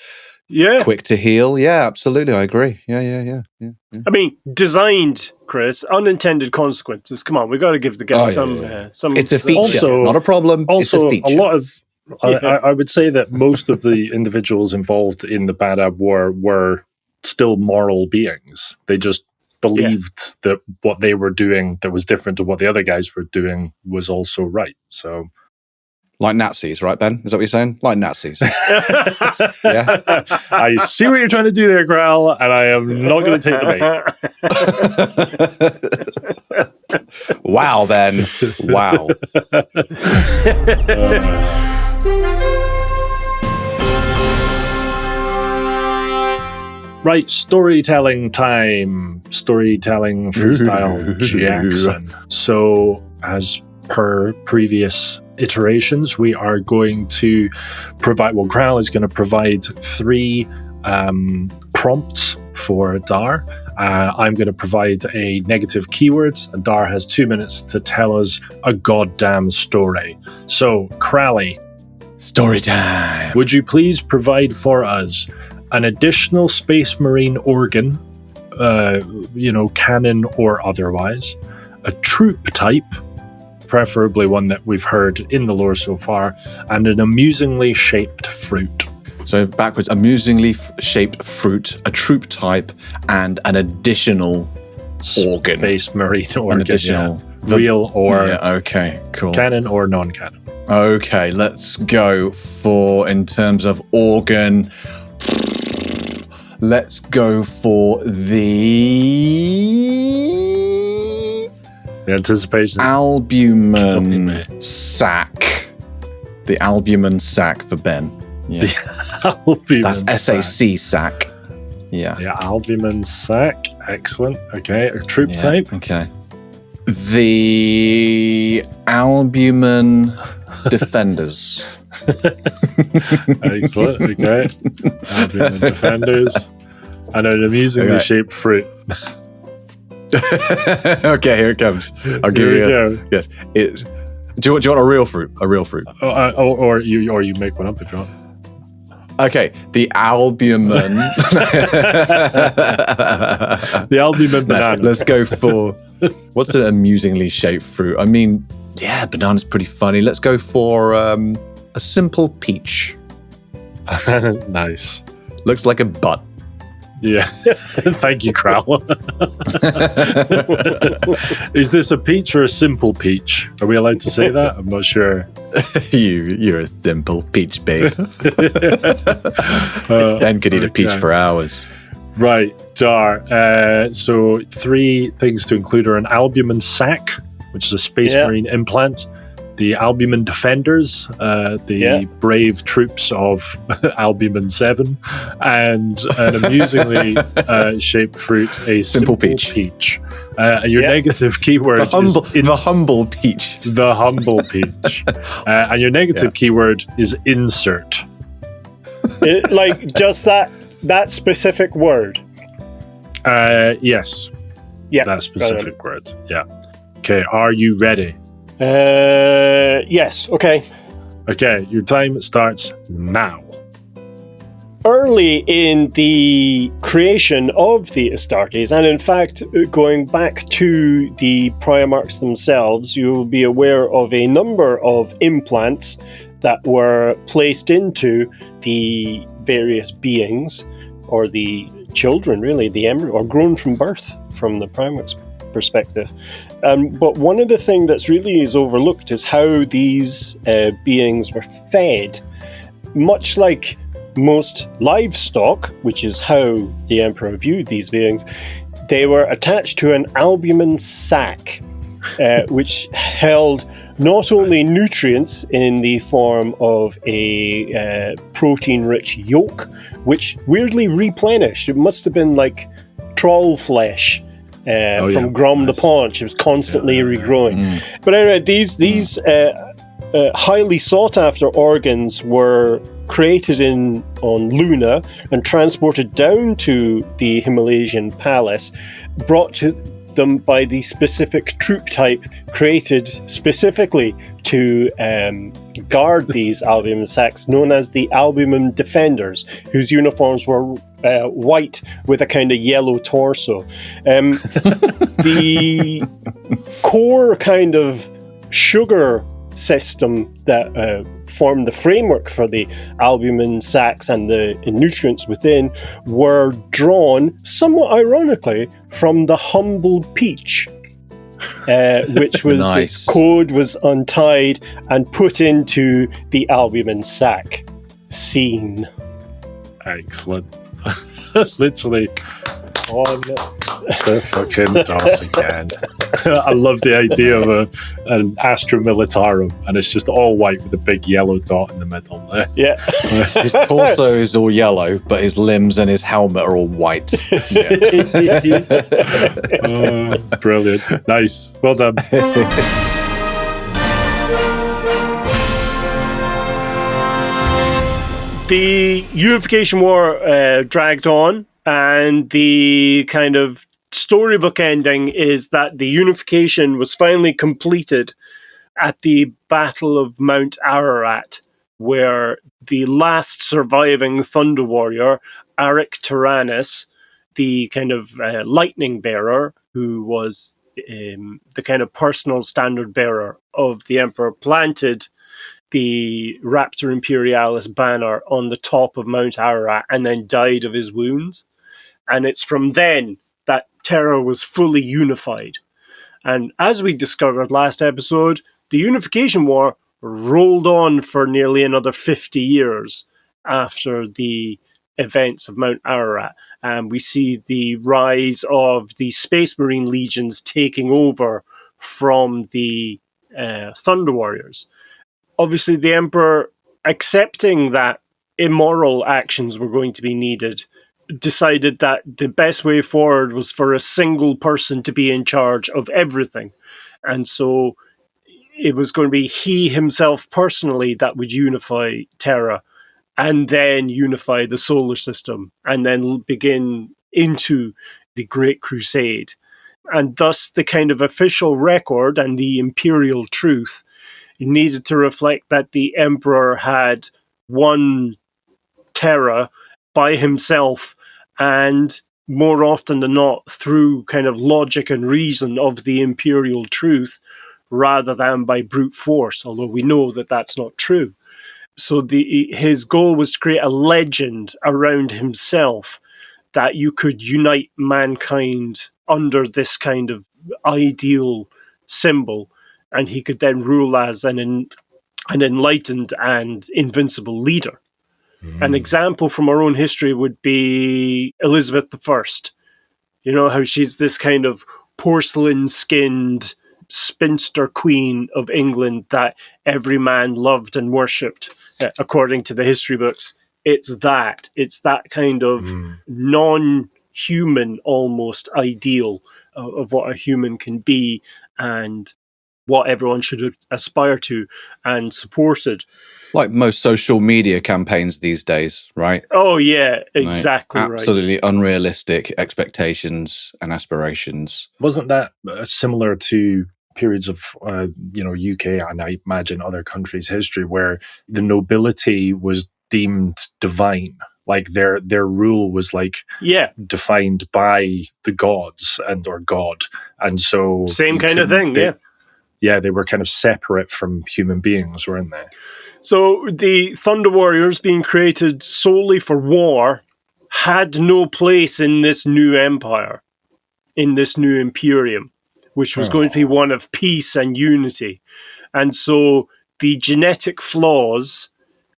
Yeah. Quick to heal. Yeah, absolutely. I agree. Yeah. I mean, designed, Chris, unintended consequences. Come on, we got to give the guy some. It's a feature, also, not a problem. Also, it's a feature. lot of. I would say that most of the individuals involved in the Bad Ab War were still moral beings. They just believed that what they were doing that was different to what the other guys were doing was also right. So, like Nazis, right, Ben? Is that what you're saying? Like Nazis. Yeah. I see what you're trying to do there, Graal, and I am not going to take the bait. Wow, Ben. Wow. Right, storytelling time. Storytelling freestyle Jackson. So, as per previous iterations, we are going to provide, Graal is going to provide 3 prompts for Dar. I'm going to provide a negative keyword, and Dar has 2 minutes to tell us a goddamn story. So, Crowley, story time. Would you please provide for us an additional Space Marine organ, canon or otherwise, a troop type, preferably one that we've heard in the lore so far, and an amusingly shaped fruit. So backwards, amusingly shaped fruit, a troop type, and an additional organ. Space Marine organ. An additional. Real or okay, cool. canon or non-canon. Okay, let's go for, in terms of organ, let's go for the anticipation albumin sac. The albumin sac for Ben. Yeah. That's SAC sac. Yeah. Yeah, albumin sac. Excellent. Okay, a troop type. Okay. The albumin defenders. Excellent. Okay. Albumin defenders. And an amusingly shaped fruit. Okay, here it comes. I'll give you yes. Do you want a real fruit? A real fruit. Or you make one up if you want. Okay, the albumin. The albumin banana. Let's go for what's an amusingly shaped fruit? I mean, yeah, banana's pretty funny. Let's go for a simple peach. Nice. Looks like a butt. Yeah. Thank you, Crowl. Is this a peach or a simple peach? Are we allowed to say that? I'm not sure. You're a simple peach, babe. Ben could eat a peach for hours. Right, Dar. So 3 things to include are an albumin sac, which is a space marine implant, the albumin defenders, the brave troops of albumin 7, and an amusingly shaped fruit, a simple peach. And your negative keyword the humble peach. The humble peach. And your negative keyword is insert. Like just that specific word. Yes. Yeah. That specific word. Yeah. Okay, are you ready? Yes, okay. Okay, your time starts now. Early in the creation of the Astartes, and in fact, going back to the Primarchs themselves, you will be aware of a number of implants that were placed into the various beings, or the children, really, the embryo, or grown from birth, from the Primarchs' perspective. But one of the things that's really is overlooked is how these beings were fed. Much like most livestock, which is how the Emperor viewed these beings, they were attached to an albumin sac, which held not only nutrients in the form of a protein-rich yolk, which weirdly replenished. It must have been like troll flesh. From Grom the Paunch. It was constantly regrowing. But anyway, these highly sought after organs were created on Luna and transported down to the Himalayan palace, brought to them by the specific troop type created specifically to guard these albumin sacs, known as the albumin defenders, whose uniforms were white with a kind of yellow torso. The core kind of sugar system that formed the framework for the albumin sacs and the nutrients within were drawn, somewhat ironically, from the humble peach, which was its code was untied and put into the albumin sac. Scene. Excellent. Literally on the fucking toss again. I love the idea of an Astra Militarum, and it's just all white with a big yellow dot in the middle there. Yeah. His torso is all yellow, but his limbs and his helmet are all white. Brilliant. Nice. Well done. The Unification War dragged on, and the kind of storybook ending is that the Unification was finally completed at the Battle of Mount Ararat, where the last surviving Thunder Warrior, Aric Tyrannus, the kind of lightning bearer, who was the kind of personal standard bearer of the Emperor planted the Raptor Imperialis banner on the top of Mount Ararat and then died of his wounds. And it's from then that Terra was fully unified. And as we discovered last episode, the Unification War rolled on for nearly another 50 years after the events of Mount Ararat. And we see the rise of the Space Marine legions taking over from the Thunder Warriors. Obviously, the Emperor, accepting that immoral actions were going to be needed, decided that the best way forward was for a single person to be in charge of everything. And so it was going to be he himself personally that would unify Terra and then unify the solar system and then begin into the Great Crusade. And thus the kind of official record and the imperial truth needed to reflect that the Emperor had won Terra by himself, and more often than not through kind of logic and reason of the imperial truth rather than by brute force, although we know that that's not true. So his goal was to create a legend around himself that you could unite mankind under this kind of ideal symbol, and he could then rule as an enlightened and invincible leader. An example from our own history would be Elizabeth I. You know, how she's this kind of porcelain-skinned spinster queen of England that every man loved and worshipped, according to the history books. It's that kind of non-human almost ideal of what a human can be and what everyone should aspire to and supported. Like most social media campaigns these days, right? Oh, yeah, exactly like, right. Absolutely unrealistic expectations and aspirations. Wasn't that similar to periods of, UK and I imagine other countries' history where the nobility was deemed divine? Like their rule was defined by the gods or God. And so... Same kind of thing, yeah. Yeah, they were kind of separate from human beings, weren't they? So the Thunder Warriors, being created solely for war, had no place in this new empire, in this new Imperium, which was going to be one of peace and unity. And so the genetic flaws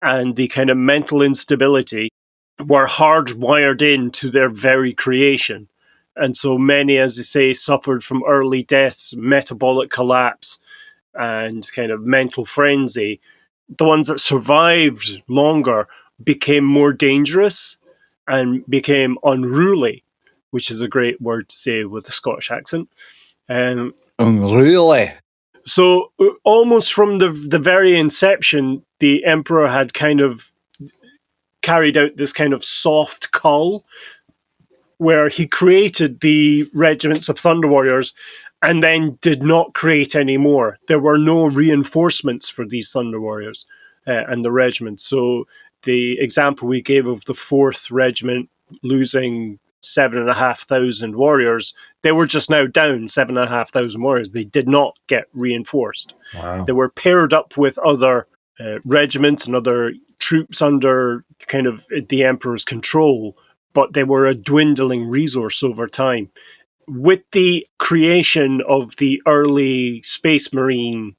and the kind of mental instability were hardwired into their very creation. And so many, as they say, suffered from early deaths, metabolic collapse, and kind of mental frenzy. The ones that survived longer became more dangerous and became unruly, which is a great word to say with a Scottish accent. Unruly. So almost from the very inception, the Emperor had kind of carried out this kind of soft cull where he created the regiments of Thunder Warriors and then did not create any more. There were no reinforcements for these Thunder Warriors and the regiments. So the example we gave of the 4th Regiment losing 7,500 warriors, they were just now down 7,500 warriors. They did not get reinforced. Wow. They were paired up with other regiments and other troops under kind of the Emperor's control, but they were a dwindling resource over time. With the creation of the early Space Marines,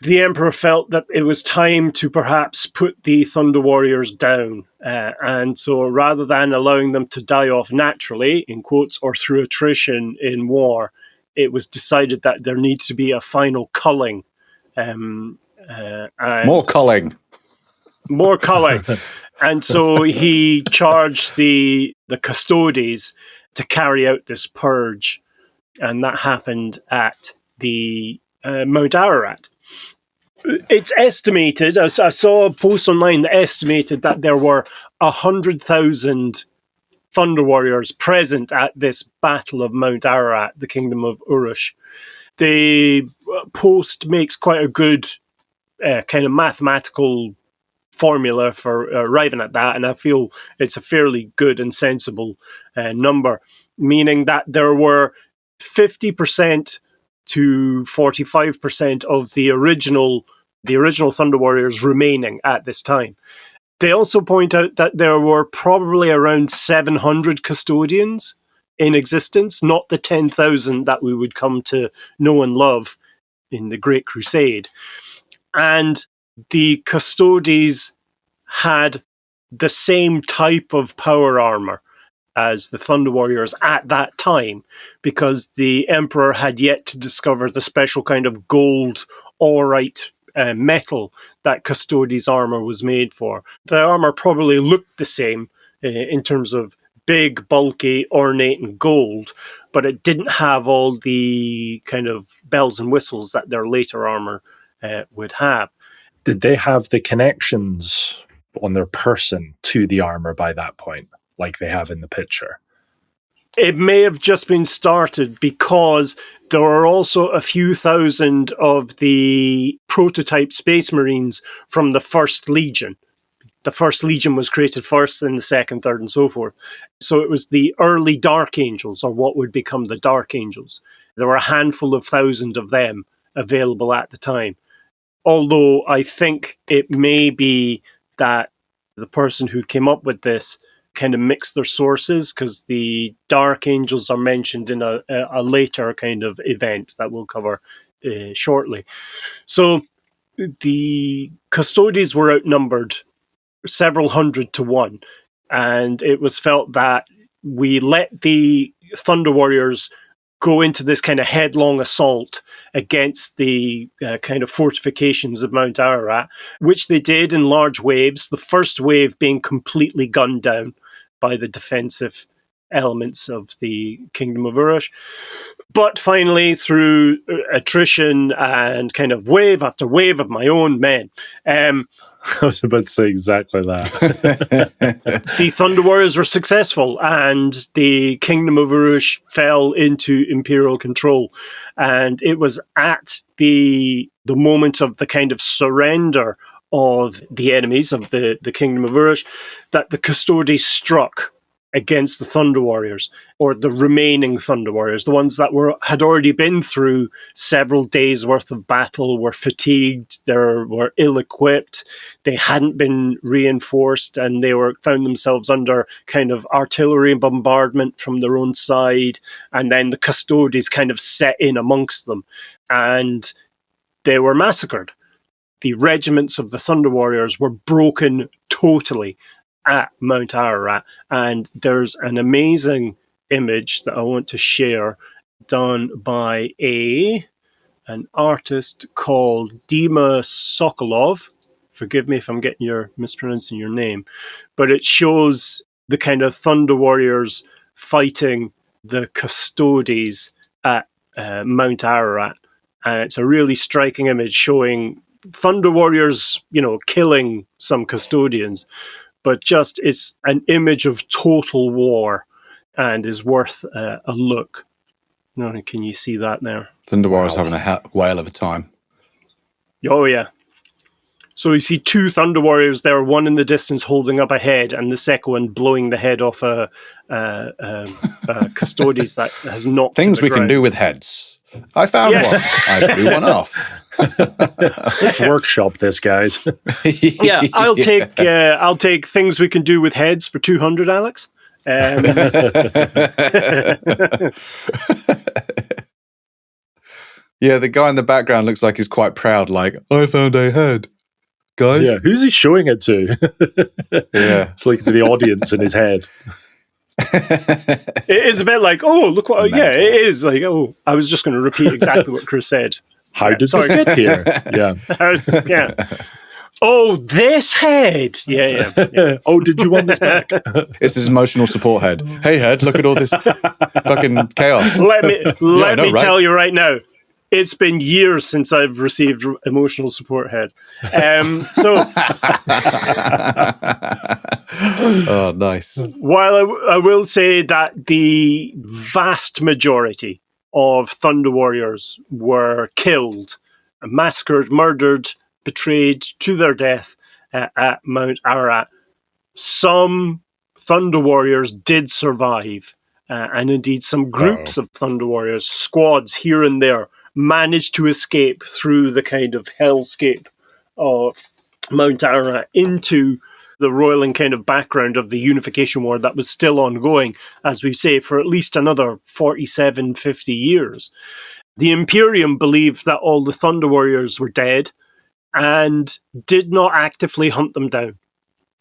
the Emperor felt that it was time to perhaps put the Thunder Warriors down. And so rather than allowing them to die off naturally, in quotes, or through attrition in war, it was decided that there needs to be a final culling. More culling. More culling. And so he charged the Custodes to carry out this purge. And that happened at the Mount Ararat. It's estimated, I saw a post online that estimated that there were 100,000 Thunder Warriors present at this Battle of Mount Ararat, the Kingdom of Urush. The post makes quite a good kind of mathematical formula for arriving at that, and I feel it's a fairly good and sensible number, meaning that there were 50% to 45% of the original Thunder Warriors remaining at this time. They also point out that there were probably around 700 custodians in existence, not the 10,000 that we would come to know and love in the Great Crusade. And the custodies had the same type of power armor as the Thunder Warriors at that time, because the Emperor had yet to discover the special kind of gold aurite metal that Custodes armor was made for. The armor probably looked the same in terms of big, bulky, ornate, and gold, but it didn't have all the kind of bells and whistles that their later armor would have. Did they have the connections on their person to the armor by that point, like they have in the picture? It may have just been started, because there are also a few thousand of the prototype Space Marines from the First Legion. The First Legion was created first, then the Second, Third, and so forth. So it was the early Dark Angels, or what would become the Dark Angels. There were a handful of thousand of them available at the time. Although I think it may be that the person who came up with this kind of mixed their sources, because the Dark Angels are mentioned in a later kind of event that we'll cover shortly. So the Custodes were outnumbered several hundred to one, and it was felt that we let the Thunder Warriors go into this kind of headlong assault against the kind of fortifications of Mount Ararat, which they did in large waves, the first wave being completely gunned down by the defensive elements of the Kingdom of Urush. But finally, through attrition and kind of wave after wave of my own men, I was about to say exactly that. the Thunder Warriors were successful, and the Kingdom of Urush fell into Imperial control. And it was at the moment of the kind of surrender of the enemies of the Kingdom of Urush that the Custodes struck against the Thunder Warriors, or the remaining Thunder Warriors, the ones that had already been through several days' worth of battle, were fatigued, they were ill-equipped, they hadn't been reinforced, and they found themselves under kind of artillery bombardment from their own side, and then the Custodes kind of set in amongst them, and they were massacred. The regiments of the Thunder Warriors were broken totally at Mount Ararat, and there's an amazing image that I want to share, done by an artist called Dima Sokolov. Forgive me if I'm mispronouncing your name, but it shows the kind of Thunder Warriors fighting the Custodes at Mount Ararat, and it's a really striking image showing Thunder Warriors, killing some custodians. But just it's an image of total war, and is worth a look. Can you see that there? Thunder Warriors having a whale of a time. Oh, yeah. So you see two Thunder Warriors there, one in the distance holding up a head, and the second one blowing the head off a Custodes that has knocked Things to the we can do with heads. I found one. I blew one off. Let's workshop this, guys. Yeah, I'll take things we can do with heads for 200, Alex. Yeah, the guy in the background looks like he's quite proud, like, I found a head. Guys? Yeah, who's he showing it to? Yeah. It's like the audience in his head. It is a bit like, oh, look what... Yeah, it is like, oh, I was just going to repeat exactly what Chris said. How did this get here? Yeah. Yeah. Oh, this head. Yeah. Oh, did you want this back? It's his emotional support head. Hey, head, look at all this fucking chaos. Let me tell you right now, it's been years since I've received emotional support head. Oh, nice. While I will say that the vast majority of Thunder Warriors were killed, massacred, murdered, betrayed to their death at Mount Ararat, some Thunder Warriors did survive, and indeed some groups of Thunder Warriors, squads here and there, managed to escape through the kind of hellscape of Mount Ararat into the roiling kind of background of the Unification War that was still ongoing, as we say, for at least another 47, 50 years. The Imperium believed that all the Thunder Warriors were dead and did not actively hunt them down.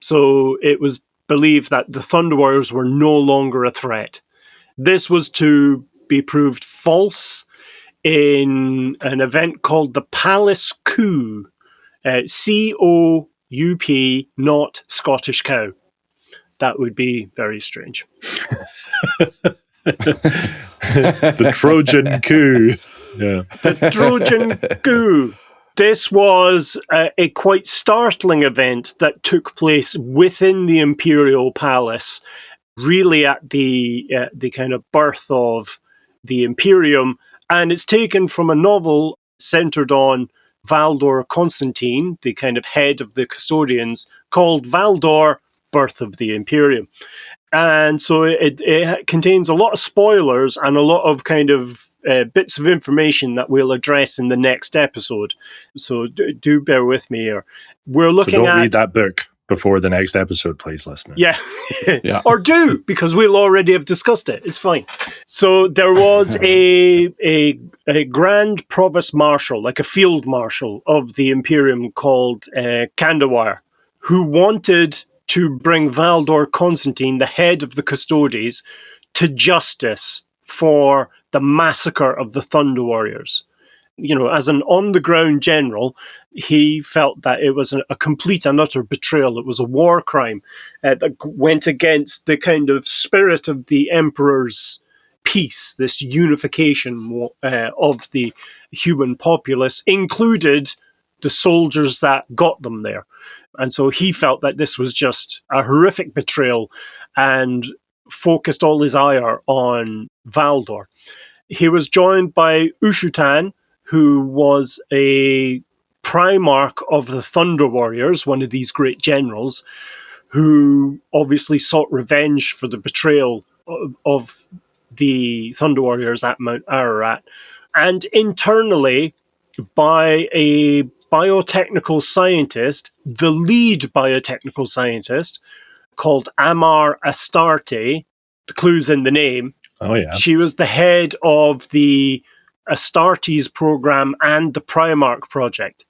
So it was believed that the Thunder Warriors were no longer a threat. This was to be proved false in an event called the Palace Coup. C-O-U-P, not Scottish cow. That would be very strange. The Trojan coup. Yeah. The Trojan coup. This was a quite startling event that took place within the Imperial Palace, really at the kind of birth of the Imperium, and it's taken from a novel centered on Valdor Constantine, the kind of head of the custodians, called Valdor, Birth of the Imperium. And so it contains a lot of spoilers and a lot of kind of bits of information that we'll address in the next episode. So do bear with me here. We're looking at... read that book before the next episode, please, listener. Yeah. Or do, because we'll already have discussed it. It's fine. So there was a grand provost marshal, like a field marshal of the Imperium called Kandawire, who wanted to bring Valdor Constantine, the head of the Custodes, to justice for the massacre of the Thunder Warriors. You know, as an on-the-ground general, he felt that it was a complete and utter betrayal. It was a war crime that went against the kind of spirit of the Emperor's peace, this unification of the human populace, included the soldiers that got them there. And so he felt that this was just a horrific betrayal and focused all his ire on Valdor. He was joined by Ushutan, who was a primarch of the Thunder Warriors, one of these great generals, who obviously sought revenge for the betrayal of the Thunder Warriors at Mount Ararat, and internally by a biotechnical scientist, the lead biotechnical scientist, called Amar Astarte. The clue's in the name. Oh, yeah. She was the head of the Astartes program and the Primarch project,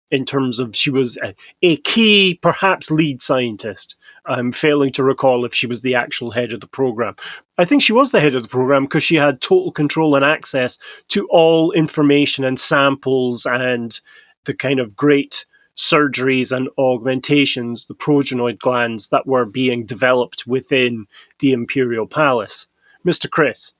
in terms of she was a key, perhaps lead scientist. I'm failing to recall if she was the actual head of the program. I think she was the head of the program because she had total control and access to all information and samples and the kind of great surgeries and augmentations, the progenoid glands that were being developed within the Imperial Palace. Mr. Chris.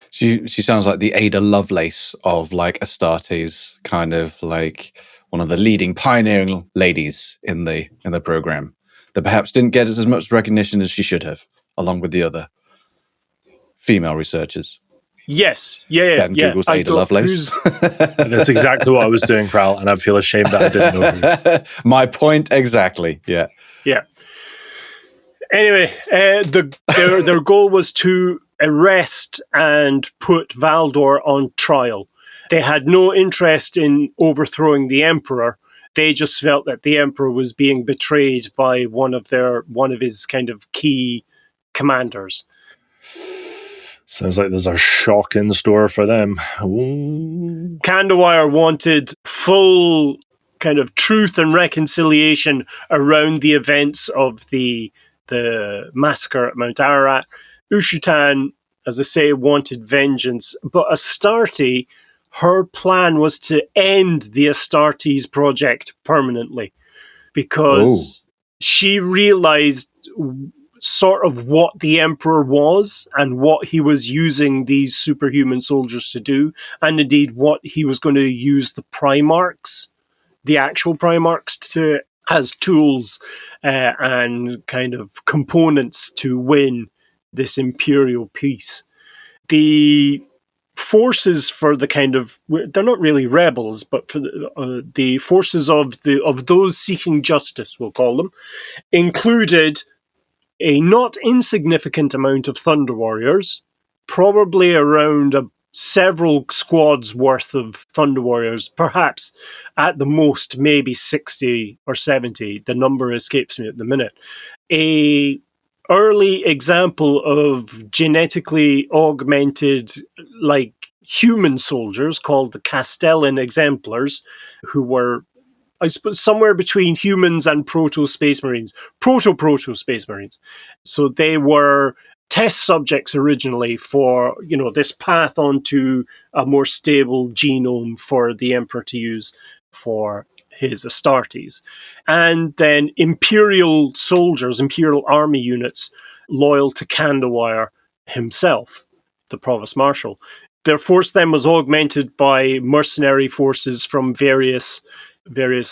She sounds like the Ada Lovelace of like Astartes, kind of like one of the leading pioneering ladies in the program that perhaps didn't get as much recognition as she should have, along with the other female researchers. Yes, yeah. Google's Ada Lovelace. That's exactly what I was doing, Kral, and I feel ashamed that I didn't know. My point exactly. Yeah. Anyway, their goal was to arrest and put Valdor on trial. They had no interest in overthrowing the Emperor. They just felt that the Emperor was being betrayed by one of his kind of key commanders. Sounds like there's a shock in store for them. Ooh. Kandawire wanted full kind of truth and reconciliation around the events of the massacre at Mount Ararat. Ushutan, as I say, wanted vengeance, but Astarte, her plan was to end the Astartes project permanently because she realized sort of what the Emperor was and what he was using these superhuman soldiers to do, and indeed what he was going to use the Primarchs, the actual Primarchs, to as tools and kind of components to win this imperial peace. The forces for the kind of, they're not really rebels, but for the forces of those seeking justice, we'll call them, included a not insignificant amount of Thunder Warriors, probably around several squads worth of Thunder Warriors, perhaps at the most, maybe 60 or 70. The number escapes me at the minute. A early example of genetically augmented, like human soldiers called the Castellan Exemplars, who were, I suppose, somewhere between humans and proto-Space Marines. Proto-Space Marines. So they were test subjects originally for, this path onto a more stable genome for the Emperor to use for his Astartes. And then Imperial soldiers, Imperial army units, loyal to Kandawire himself, the Provost Marshal. Their force then was augmented by mercenary forces from various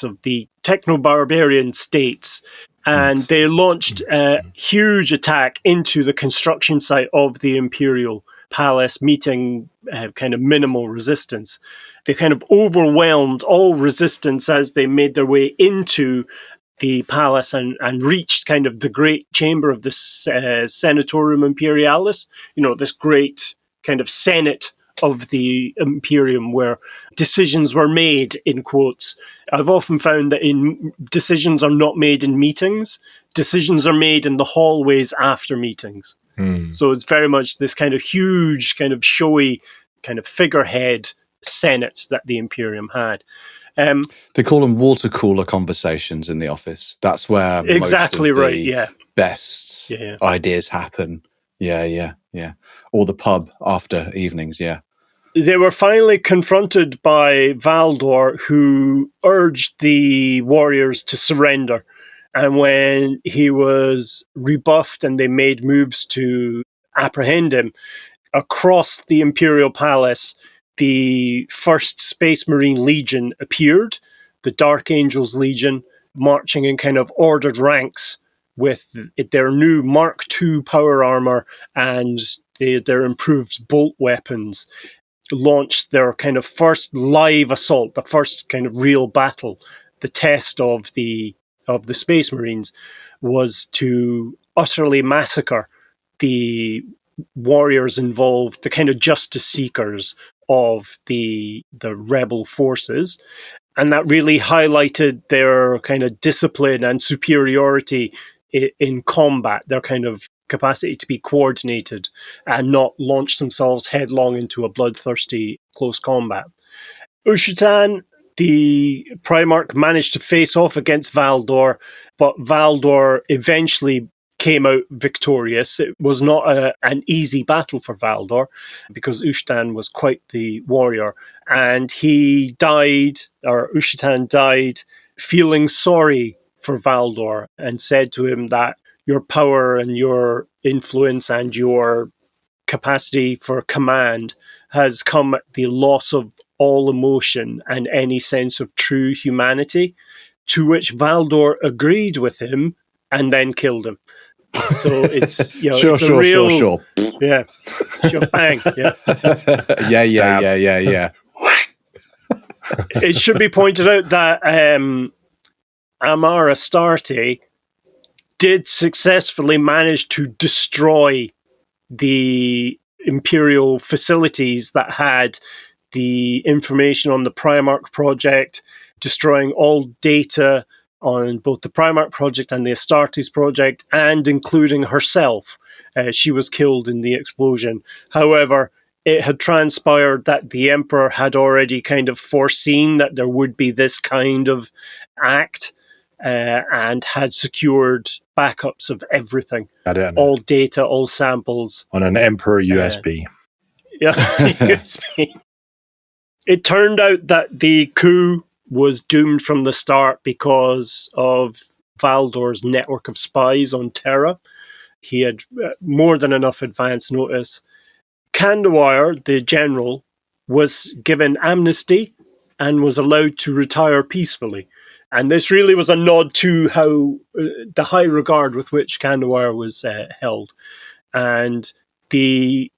of the techno-barbarian states. And they launched a huge attack into the construction site of the Imperial Palace, meeting kind of minimal resistance. They kind of overwhelmed all resistance as they made their way into the palace and reached kind of the great chamber of the Senatorium Imperialis, this great kind of senate of the Imperium where decisions were made, in quotes. I've often found that decisions are not made in meetings. Decisions are made in the hallways after meetings. So it's very much this kind of huge, kind of showy, kind of figurehead senate that the Imperium had. They call them water cooler conversations in the office. That's where exactly most of right. the Yeah, best ideas happen. Yeah. Or the pub after evenings. Yeah. They were finally confronted by Valdor, who urged the warriors to surrender. And when he was rebuffed and they made moves to apprehend him, across the Imperial Palace, the 1st Space Marine Legion appeared, the Dark Angels Legion, marching in kind of ordered ranks with their new Mark II power armor and their improved bolt weapons, launched their kind of first live assault, the first kind of real battle. The test of the Space Marines was to utterly massacre the warriors involved, the kind of justice seekers of the rebel forces. And that really highlighted their kind of discipline and superiority in combat, their kind of capacity to be coordinated and not launch themselves headlong into a bloodthirsty close combat. Ushutan, the Primarch, managed to face off against Valdor, but Valdor eventually came out victorious. It was not an easy battle for Valdor because Ushutan was quite the warrior, and he died, or Ushutan died, feeling sorry for Valdor and said to him that your power and your influence and your capacity for command has come at the loss of all emotion and any sense of true humanity, to which Valdor agreed with him and then killed him. So it's, it's a real... Sure. Yeah. Sure, bang. Yeah. Yeah. It should be pointed out that Amar Astarte did successfully manage to destroy the Imperial facilities that had the information on the Primarch project, destroying all data on both the Primarch project and the Astartes project, and including herself. She was killed in the explosion. However, it had transpired that the Emperor had already kind of foreseen that there would be this kind of act, and had secured backups of everything. All data, all samples. On an Emperor USB. USB. It turned out that the coup was doomed from the start because of Valdor's network of spies on Terra. He had more than enough advance notice. Kandawire, the general, was given amnesty and was allowed to retire peacefully. And this really was a nod to how the high regard with which Kandawire was held. And the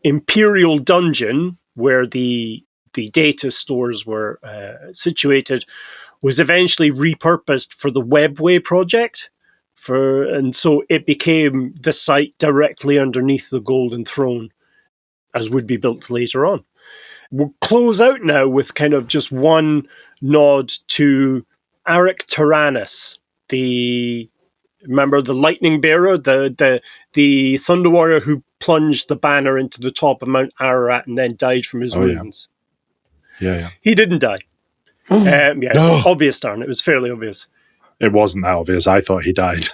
Imperial dungeon, where the data stores were situated, was eventually repurposed for the Webway project. And so it became the site directly underneath the Golden Throne, as would be built later on. We'll close out now with kind of just one nod to Aric Tyrannus, remember the lightning bearer, the Thunder Warrior who plunged the banner into the top of Mount Ararat and then died from his wounds. Yeah. He didn't die. Obvious, darn. It was fairly obvious. It wasn't that obvious. I thought he died.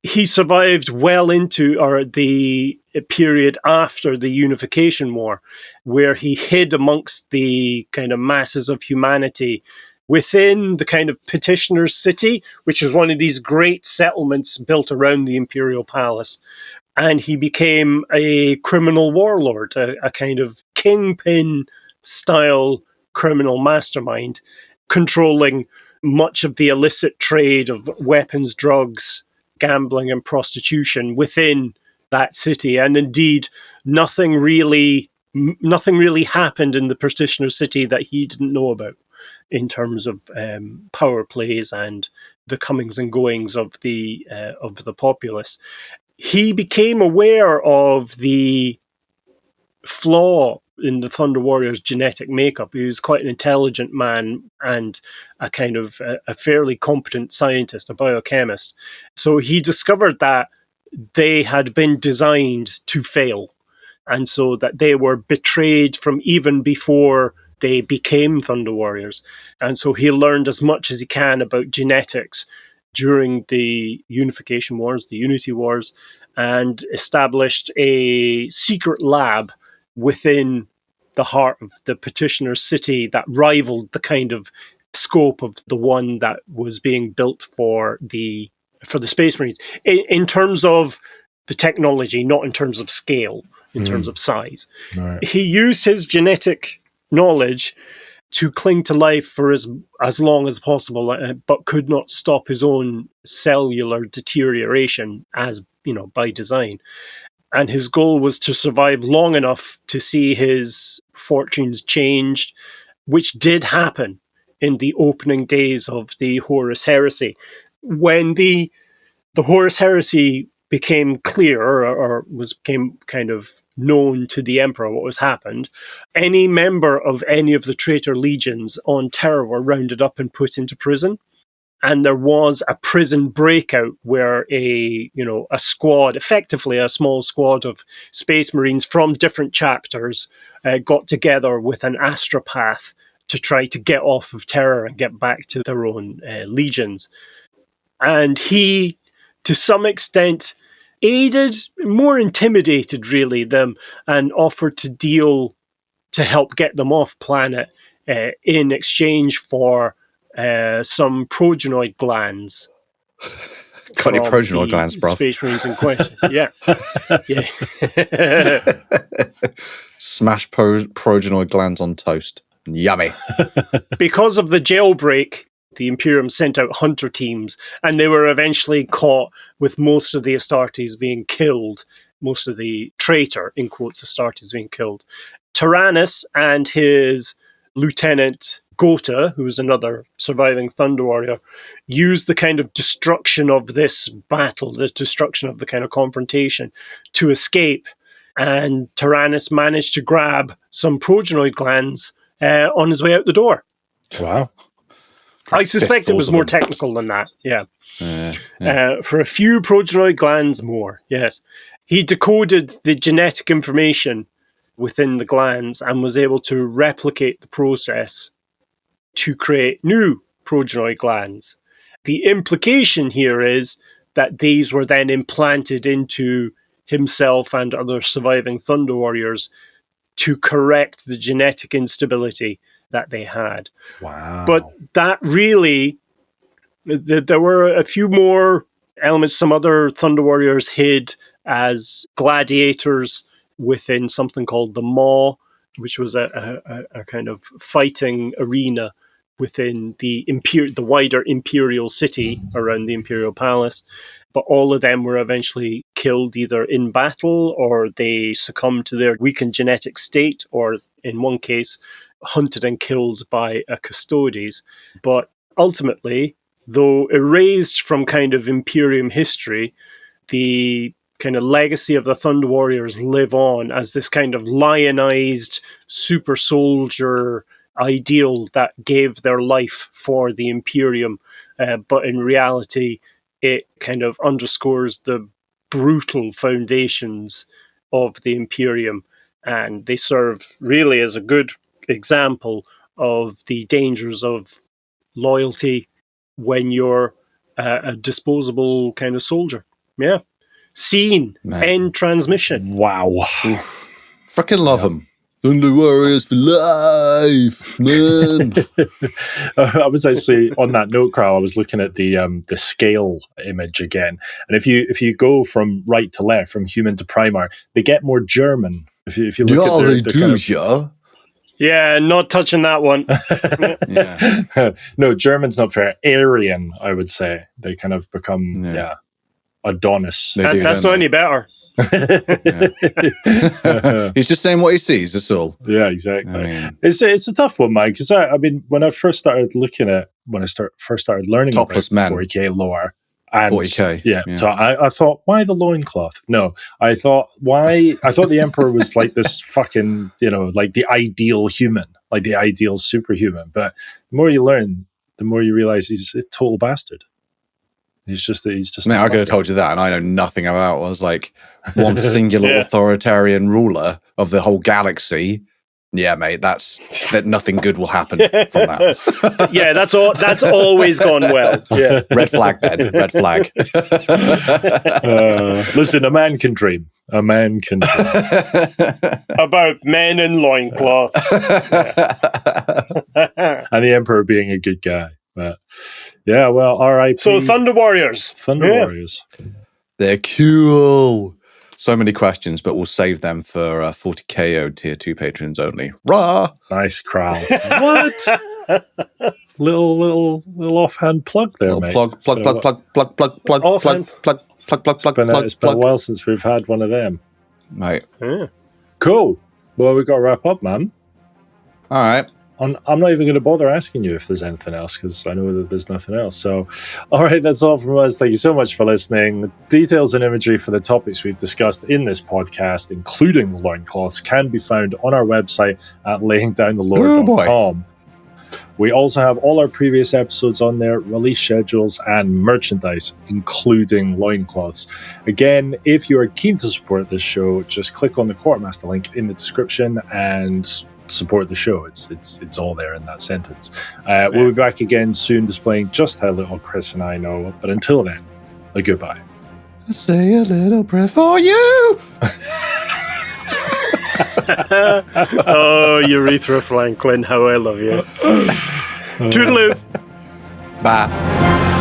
He survived well into the period after the Unification War, where he hid amongst the kind of masses of humanity within the kind of petitioner's city, which is one of these great settlements built around the Imperial Palace. And he became a criminal warlord, a kind of kingpin-style criminal mastermind, controlling much of the illicit trade of weapons, drugs, gambling and prostitution within that city. And indeed, nothing really happened in the petitioner city that he didn't know about in terms of power plays and the comings and goings of the populace. He became aware of the flaw in the Thunder Warrior's genetic makeup. He was quite an intelligent man and a kind of a fairly competent scientist, a biochemist. So he discovered that they had been designed to fail, and so that they were betrayed from even before they became Thunder Warriors. And so he learned as much as he can about genetics during the Unification Wars, the Unity Wars, and established a secret lab within the heart of the petitioner's city that rivaled the kind of scope of the one that was being built for the Space Marines in terms of the technology, not in terms of scale, in terms of size. Right. He used his genetic knowledge to cling to life for as long as possible, but could not stop his own cellular deterioration, as by design. And his goal was to survive long enough to see his fortunes changed, which did happen in the opening days of the Horus Heresy. When the Horus Heresy became clear, or became kind of known to the Emperor what was happened, any member of any of the traitor legions on Terra were rounded up and put into prison. And there was a prison breakout where a squad, effectively a small squad of Space Marines from different chapters, got together with an astropath to try to get off of Terra and get back to their own legions. And he, to some extent, aided, more intimidated really them, and offered to deal to help get them off planet in exchange for some progenoid glands. Got any progenoid glands, bruv? Space Marines in question. Yeah. Smash progenoid glands on toast. Yummy. Because of the jailbreak, the Imperium sent out hunter teams, and they were eventually caught with most of the Astartes being killed, most of the traitor, in quotes, Astartes being killed. Tyrannus and his lieutenant Gota, who was another surviving Thunder Warrior, used the kind of destruction of this battle, the destruction of the kind of confrontation, to escape. And Tyrannus managed to grab some progenoid glands on his way out the door. Wow. I suspect it was more technical than that, for a few progenoid glands more, yes. He decoded the genetic information within the glands and was able to replicate the process to create new progenoid glands. The implication here is that these were then implanted into himself and other surviving Thunder Warriors to correct the genetic instability that they had. Wow. But that really, there were a few more elements some other Thunder Warriors hid as gladiators within something called the Maw, which was a kind of fighting arena within the wider imperial city around the Imperial Palace. But all of them were eventually killed either in battle, or they succumbed to their weakened genetic state, or in one case, hunted and killed by a custodes. But ultimately, though erased from kind of Imperium history, the kind of legacy of the Thunder Warriors live on as this kind of lionized super soldier ideal that gave their life for the Imperium. But in reality, it kind of underscores the brutal foundations of the Imperium. And they serve really as a good example of the dangers of loyalty when you're a disposable kind of soldier. Yeah. Scene. End transmission. Wow. Freaking love them. Thunder Warriors for life, man. I was actually on that note, Carl. I was looking at the scale image again, and if you go from right to left, from human to Primar, they get more German. If you look at the kind of, yeah. Yeah, not touching that one. Yeah. No, German's not fair. Aryan, I would say. They kind of become Adonis. That's not any better. He's just saying what he sees, that's all. Yeah, exactly. I mean, it's a tough one, Mike, because I mean, when I first started first started learning Topless about men. 40k lore, and 40k. yeah. So I thought, why the loincloth? No, I thought the Emperor was like this fucking, like the ideal human, like the ideal superhuman. But the more you learn, the more you realize he's a total bastard. He's just. Man, I could have told you that, and I know nothing about. I was like one singular authoritarian ruler of the whole galaxy. Yeah, mate, that nothing good will happen from that. Yeah, that's always gone well. Yeah, red flag, Ben. Red flag. Listen, a man can dream. A man can dream. About men in loincloths. And the Emperor being a good guy. But yeah, well, R.I.P. So Thunder Warriors. Warriors. They're cool. So many questions, but we'll save them for 40KO tier 2 patrons only. Rah! Nice crowd. What? little offhand plug there, Little mate. plug. It's been a while since we've had one of them. Mate. Yeah. Cool. Well, we've got to wrap up, man. All right. I'm not even going to bother asking you if there's anything else, because I know that there's nothing else. So, all right, that's all from us. Thank you so much for listening. Details and imagery for the topics we've discussed in this podcast, including the loincloths, can be found on our website at layingdownthelore.com. We also have all our previous episodes on there, release schedules, and merchandise, including loincloths. Again, if you are keen to support this show, just click on the Quartermaster link in the description and support the show. It's all there in that sentence. We'll be back again soon, displaying just how little Chris and I know. But until then, a goodbye. Say a little prayer for you. Oh, Urethra Franklin, how I love you. Toodaloo. Bye.